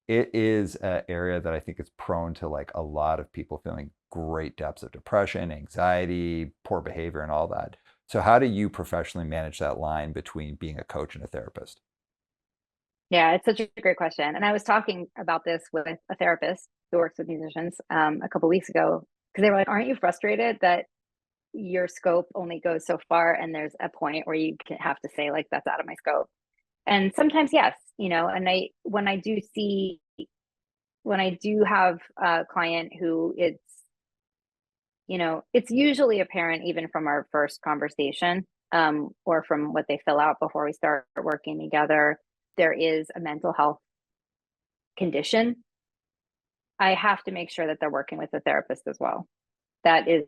It is an area that I think is prone to like a lot of people feeling great depths of depression, anxiety, poor behavior, and all that. So how do you professionally manage that line between being a coach and a therapist? Yeah, it's such a great question. And I was talking about this with a therapist who works with musicians a couple weeks ago, because they were like, aren't you frustrated that your scope only goes so far, and there's a point where you have to say, like, that's out of my scope? And sometimes, yes, and when I do have a client who it's usually apparent even from our first conversation, or from what they fill out before we start working together, there is a mental health condition. I have to make sure that they're working with a therapist as well. That is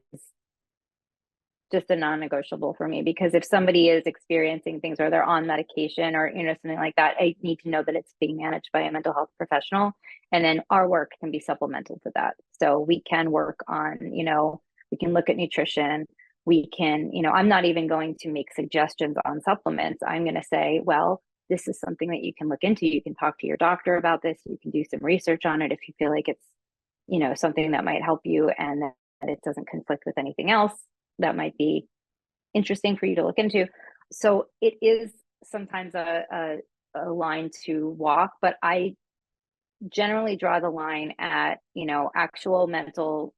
just a non-negotiable for me, because if somebody is experiencing things, or they're on medication, or something like that, I need to know that it's being managed by a mental health professional, and then our work can be supplemental to that. So we can work on, we can look at nutrition. We can, I'm not even going to make suggestions on supplements. I'm going to say, well, this is something that you can look into. You can talk to your doctor about this. You can do some research on it if you feel like it's, something that might help you, and that it doesn't conflict with anything else that might be interesting for you to look into. So it is sometimes a line to walk, but I generally draw the line at, actual mental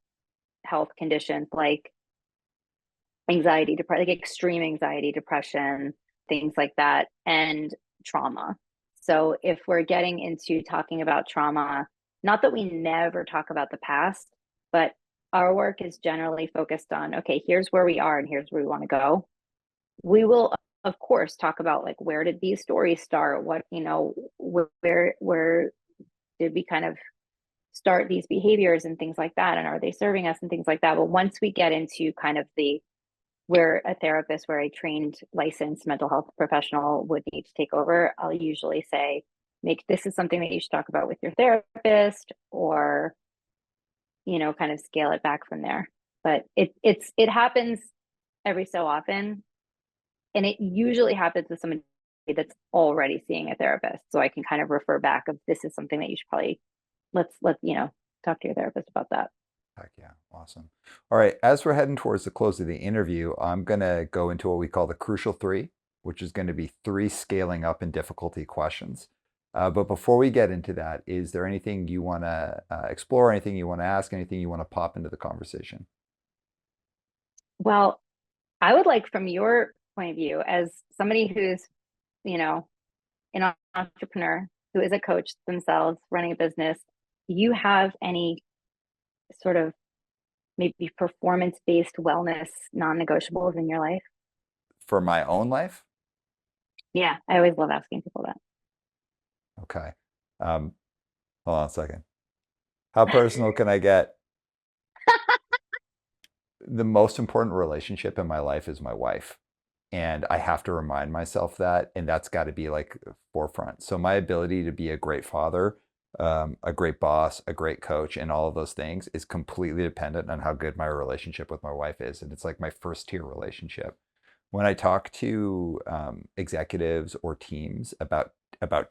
health conditions like anxiety, depression, like extreme anxiety, depression, things like that, and trauma. So if we're getting into talking about trauma, not that we never talk about the past, but our work is generally focused on, okay, here's where we are and here's where we want to go. We will, of course, talk about, like, where did these stories start? What, where did we kind of start these behaviors and things like that? And are they serving us and things like that? But once we get into kind of where a therapist, where a trained licensed mental health professional would need to take over, I'll usually say, this is something that you should talk about with your therapist, or, kind of scale it back from there. But it happens every so often. And it usually happens with somebody that's already seeing a therapist. So I can kind of refer back of, this is something that you should probably, let's talk to your therapist about that. Heck yeah. Awesome. All right. As we're heading towards the close of the interview, I'm going to go into what we call the crucial three, which is going to be 3 scaling up in difficulty questions. But before we get into that, is there anything you want to explore, anything you want to ask, anything you want to pop into the conversation? Well, I would like, from your point of view, as somebody who's, an entrepreneur, who is a coach themselves, running a business, do you have any sort of maybe performance-based wellness non-negotiables in your life? For my own life? Yeah, I always love asking people that. Okay. Hold on a second. How personal can I get? The most important relationship in my life is my wife. And I have to remind myself that, and that's got to be like forefront. So my ability to be a great father a great boss, a great coach, and all of those things is completely dependent on how good my relationship with my wife is. And it's like my first tier relationship. When I talk to executives or teams about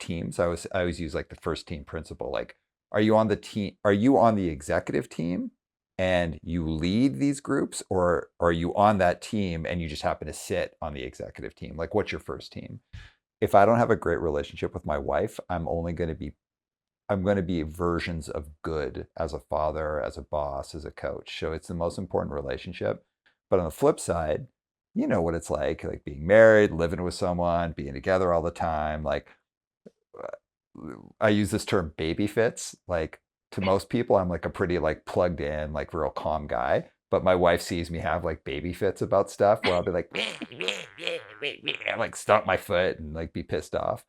teams, I always use like the first team principle. Like, are you on the team? Are you on the executive team and you lead these groups, or are you on that team and you just happen to sit on the executive team? Like, what's your first team? If I don't have a great relationship with my wife, I'm going to be versions of good as a father, as a boss, as a coach. So it's the most important relationship. But on the flip side, you know what it's like being married, living with someone, being together all the time. Like I use this term baby fits. Like to most people, I'm like a pretty like plugged in, like real calm guy. But my wife sees me have like baby fits about stuff where I'll be like, like stomp my foot and like be pissed off.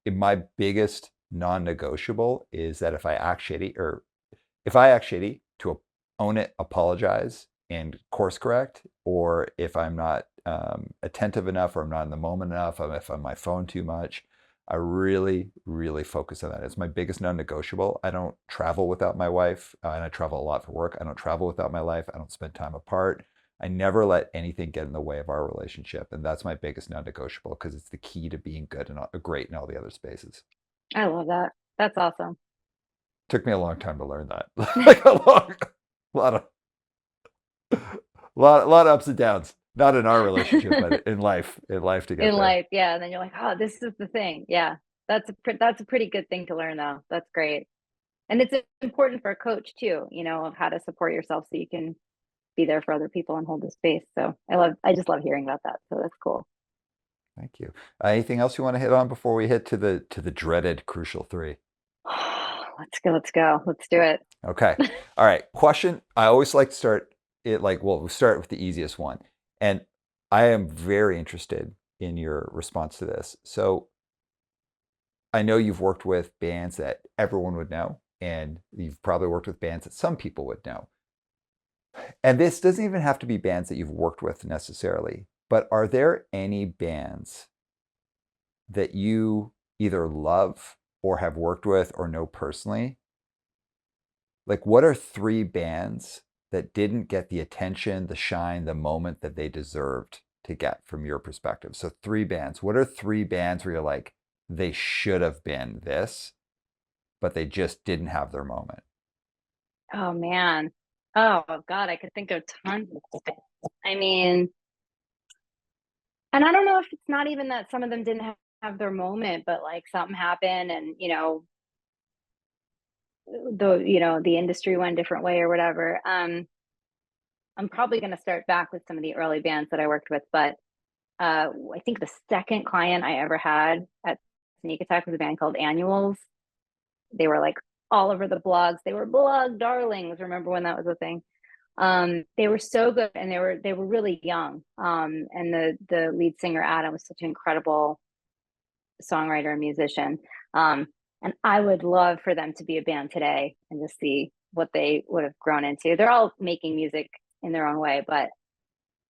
My biggest non-negotiable is that if I act shitty, to own it, apologize, and course correct, or if I'm not attentive enough, or I'm not in the moment enough, or if I'm on my phone too much, I really, really focus on that. It's my biggest non-negotiable. I don't travel without my wife, and I travel a lot for work. I don't travel without my life. I don't spend time apart. I never let anything get in the way of our relationship, and that's my biggest non-negotiable because it's the key to being good and great in all the other spaces. I love that. That's awesome. Took me a long time to learn that. Like lot of, lot of ups and downs. Not in our relationship, but in life to get In there. life, yeah, and then you're like, "Oh, this is the thing." Yeah. That's a pretty good thing to learn though. That's great. And it's important for a coach too, of how to support yourself so you can be there for other people and hold the space. So I just love hearing about that. So that's cool. Thank you. Anything else you want to hit on before we hit to the dreaded crucial three? Let's go. Let's go. Let's do it. Okay. All right. Question. I always like to start it like, well, we'll start with the easiest one. And I am very interested in your response to this. So I know you've worked with bands that everyone would know, and you've probably worked with bands that some people would know. And this doesn't even have to be bands that you've worked with necessarily, but are there any bands that you either love or have worked with or know personally? Like, what are three bands that didn't get the attention, the shine, the moment that they deserved to get from your perspective? So, three bands. What are three bands where you're like, they should have been this, but they just didn't have their moment? Oh man. Oh God, I could think of tons of things. I mean, and I don't know if it's not even that some of them didn't have their moment, but like something happened and the industry went a different way or whatever. I'm probably going to start back with some of the early bands that I worked with, but I think the second client I ever had at Sneak Attack was a band called Annuals. They were like all over the blogs. They were blog darlings. Remember when that was a thing? They were so good, and they were really young. And the lead singer Adam was such an incredible songwriter and musician. And I would love for them to be a band today and just see what they would have grown into. They're all making music in their own way, but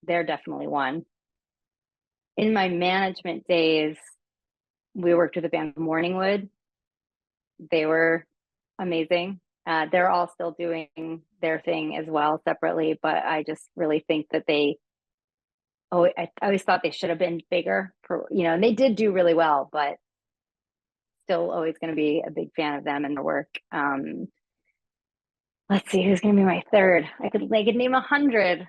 they're definitely one. In my management days, we worked with a band Morningwood. They were amazing. They're all still doing their thing as well separately, but I just really think that I always thought they should have been bigger and they did do really well, but still always going to be a big fan of them and their work. Let's see, who's going to be my third? I could name 100.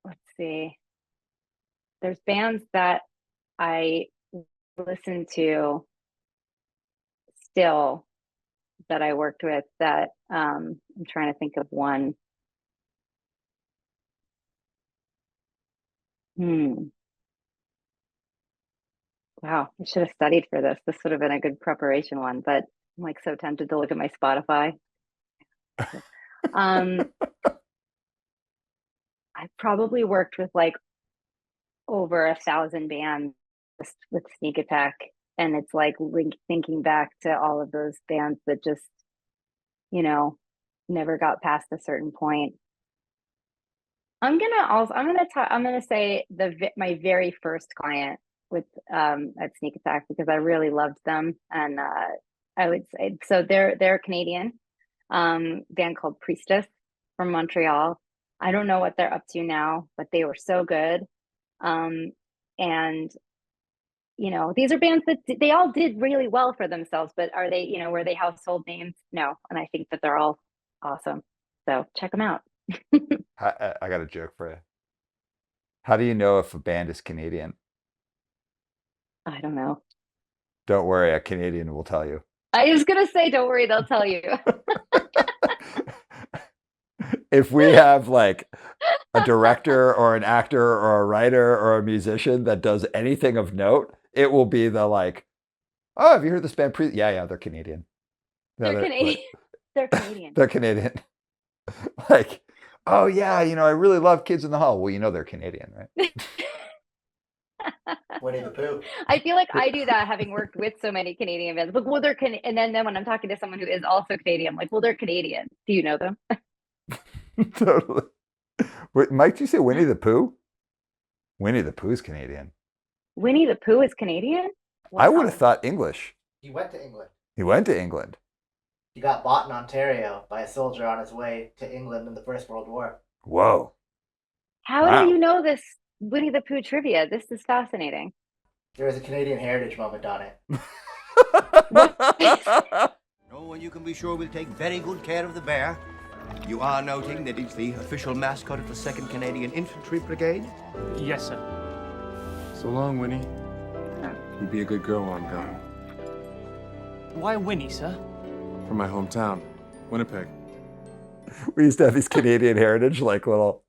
Let's see. There's bands that I listen to still that I worked with that I'm trying to think of one. Hmm. Wow, I should have studied for this. This would have been a good preparation one, but I'm like so tempted to look at my Spotify. Um, I probably worked with like over 1,000 bands with Sneak Attack, and it's like thinking back to all of those bands that just you know never got past a certain point. I'm gonna say my very first client. with at Sneak Attack because I really loved them, and I would say so. They're a Canadian band called Priestess from Montreal. I don't know what they're up to now, but they were so good. And these are bands that they all did really well for themselves, but are they, were they household names? No. And I think that they're all awesome. So check them out. I got a joke for you. How do you know if a band is Canadian? I don't know. Don't worry, a Canadian will tell you. I was gonna say, don't worry, they'll tell you. If we have like a director or an actor or a writer or a musician that does anything of note, it will be the like, oh, have you heard this band? Yeah, they're Canadian. They're Canadian. Like, they're Canadian. They're Canadian. Like, oh yeah, I really love Kids in the Hall. Well, they're Canadian, right? Winnie the Pooh. I feel like I do that having worked with so many Canadian bands. Like, well, they're and then when I'm talking to someone who is also Canadian, I'm like, well, they're Canadian. Do you know them? Totally. Wait, Mike, did you say Winnie the Pooh? Winnie the Pooh's Canadian. Winnie the Pooh is Canadian? Wow. I would have thought English. He went to England. He went to England. He got bought in Ontario by a soldier on his way to England in the First World War. Whoa. How do you know this Winnie the Pooh trivia? This is fascinating. There is a Canadian heritage moment on it. No one you can be sure will take very good care of the bear. You are noting that it's the official mascot of the 2nd Canadian Infantry Brigade? Yes, sir. So long, Winnie. You be a good girl while I'm gone. Why Winnie, sir? From my hometown, Winnipeg. We used to have these Canadian heritage, like little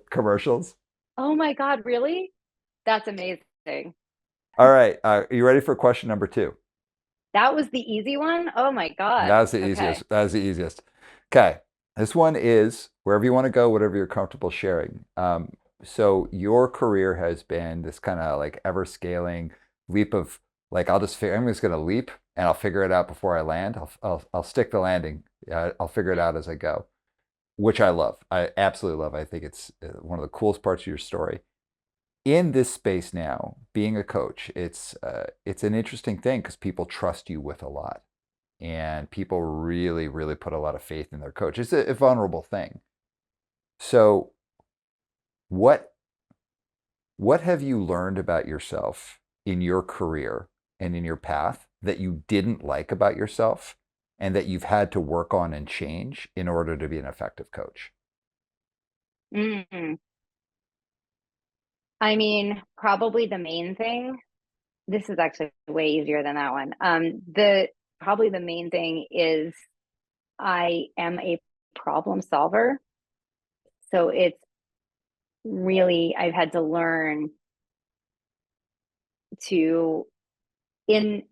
commercials. Oh my God, really? That's amazing. All right. Are you ready for question number 2? That was the easy one? Oh my God. That was the easiest. That was the easiest. Okay. This one is wherever you want to go, whatever you're comfortable sharing. So your career has been this kind of like ever scaling leap of like, I'm just going to leap and I'll figure it out before I land. I'll stick the landing. I'll figure it out as I go, which I love. I absolutely love. I think it's one of the coolest parts of your story. In this space now, being a coach, it's an interesting thing because people trust you with a lot. And people really, really put a lot of faith in their coach. It's a vulnerable thing. So what have you learned about yourself in your career and in your path that you didn't like about yourself and that you've had to work on and change in order to be an effective coach? I mean, probably the main thing, this is actually way easier than that one. Probably the main thing is I am a problem solver. So it's really, I've had to learn to, in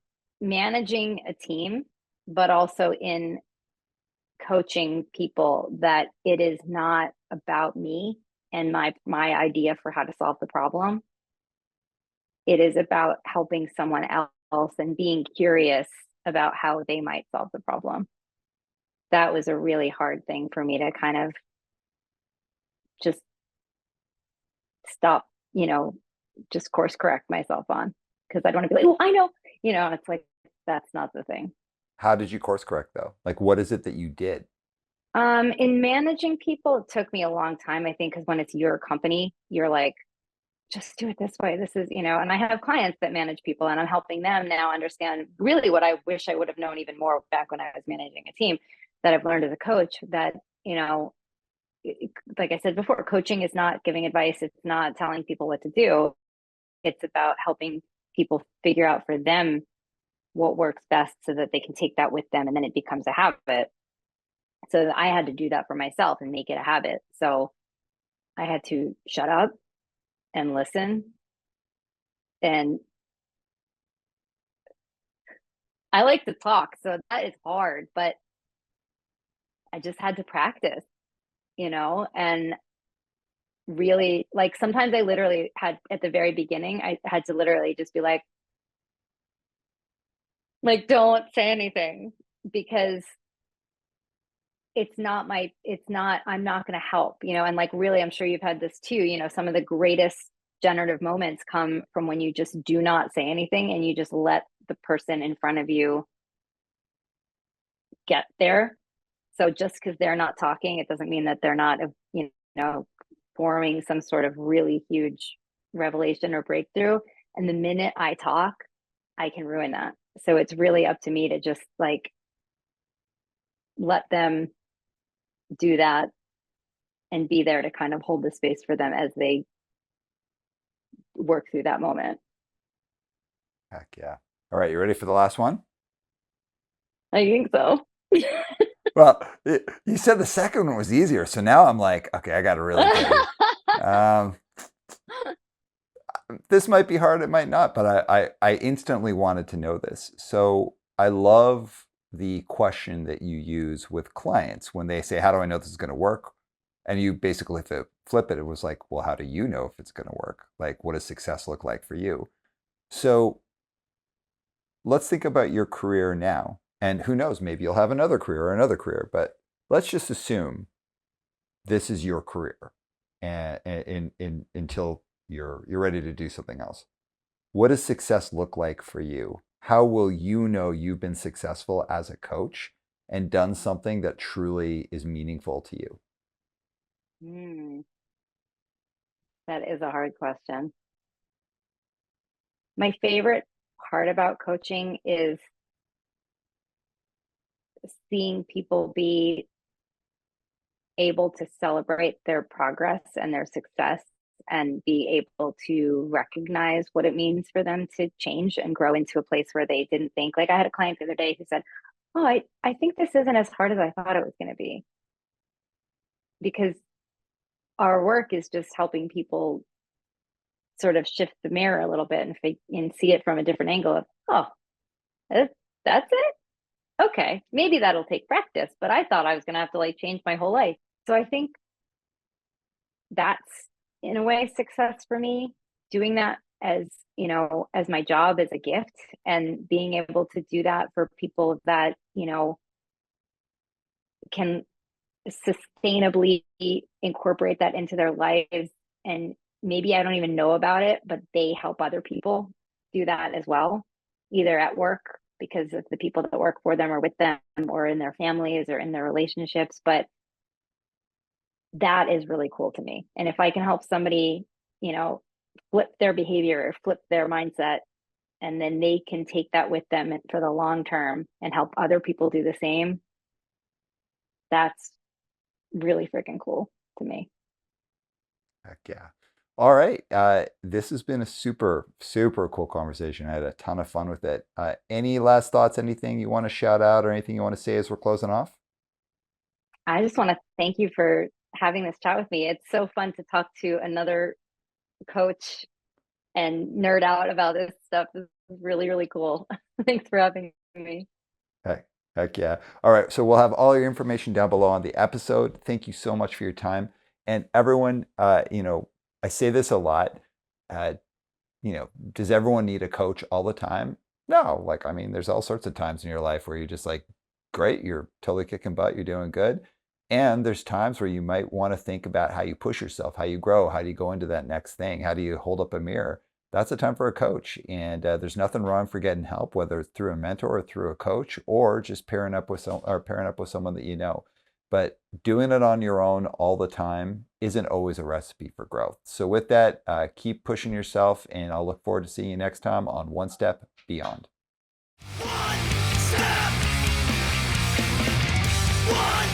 managing a team, but also in coaching people, that it is not about me and my idea for how to solve the problem. It is about helping someone else and being curious about how they might solve the problem. That was a really hard thing for me to kind of just stop, just course correct myself on, because I don't want to be like, oh, I know, it's like, that's not the thing. How did you course correct though? Like, what is it that you did? In managing people, it took me a long time, I think, because when it's your company, you're like, just do it this way. This is, and I have clients that manage people and I'm helping them now understand really what I wish I would have known even more back when I was managing a team, that I've learned as a coach, that, like I said before, coaching is not giving advice. It's not telling people what to do. It's about helping people figure out for them what works best so that they can take that with them and then it becomes a habit. So I had to do that for myself and make it a habit. So I had to shut up and listen. And I like to talk, so that is hard, but I just had to practice, and really, like, sometimes I literally had, at the very beginning, I had to literally just be like, don't say anything, because I'm not going to help, and like, really, I'm sure you've had this too, some of the greatest generative moments come from when you just do not say anything and you just let the person in front of you get there. So just because they're not talking, it doesn't mean that they're not, forming some sort of really huge revelation or breakthrough. And the minute I talk, I can ruin that. So it's really up to me to just like let them do that and be there to kind of hold the space for them as they work through that moment. Heck yeah. All right, you ready for the last one? I think so. Well, you said the second one was easier, so now I'm like, okay, I got to really tell you. This might be hard, it might not, but I instantly wanted to know this. So I love the question that you use with clients when they say, how do I know this is going to work? And you basically flip it. It was like, well, how do you know if it's going to work? Like, what does success look like for you? So let's think about your career now. And who knows, maybe you'll have another career, but let's just assume this is your career and until you're ready to do something else. What does success look like for you? How will you know you've been successful as a coach and done something that truly is meaningful to you? That is a hard question. My favorite part about coaching is seeing people be able to celebrate their progress and their success and be able to recognize what it means for them to change and grow into a place where they didn't think. Like I had a client the other day who said, oh, I think this isn't as hard as I thought it was going to be. Because our work is just helping people sort of shift the mirror a little bit and see it from a different angle of, oh, that's it? Okay, maybe that'll take practice, but I thought I was going to have to like change my whole life. So I think that's in a way success for me, doing that as my job, as a gift, and being able to do that for people that can sustainably incorporate that into their lives. And maybe I don't even know about it, but they help other people do that as well, either at work because of the people that work for them or with them, or in their families or in their relationships. But that is really cool to me. And if I can help somebody, flip their behavior or flip their mindset, and then they can take that with them for the long term and help other people do the same, that's really freaking cool to me. Heck yeah. All right. This has been a super, super cool conversation. I had a ton of fun with it. Any last thoughts, anything you want to shout out or anything you want to say as we're closing off? I just want to thank you for having this chat with me. It's so fun to talk to another coach and nerd out about this stuff. This is really, really cool. Thanks for having me. Heck yeah. All right. So we'll have all your information down below on the episode. Thank you so much for your time. And everyone, I say this a lot, does everyone need a coach all the time? No. There's all sorts of times in your life where you're just like, great, you're totally kicking butt, you're doing good. And there's times where you might want to think about how you push yourself, how you grow, how do you go into that next thing? How do you hold up a mirror? That's a time for a coach. And there's nothing wrong for getting help, whether it's through a mentor or through a coach, or just pairing up with someone that you know. But doing it on your own all the time isn't always a recipe for growth. So with that, keep pushing yourself, and I'll look forward to seeing you next time on One Step Beyond. One step. One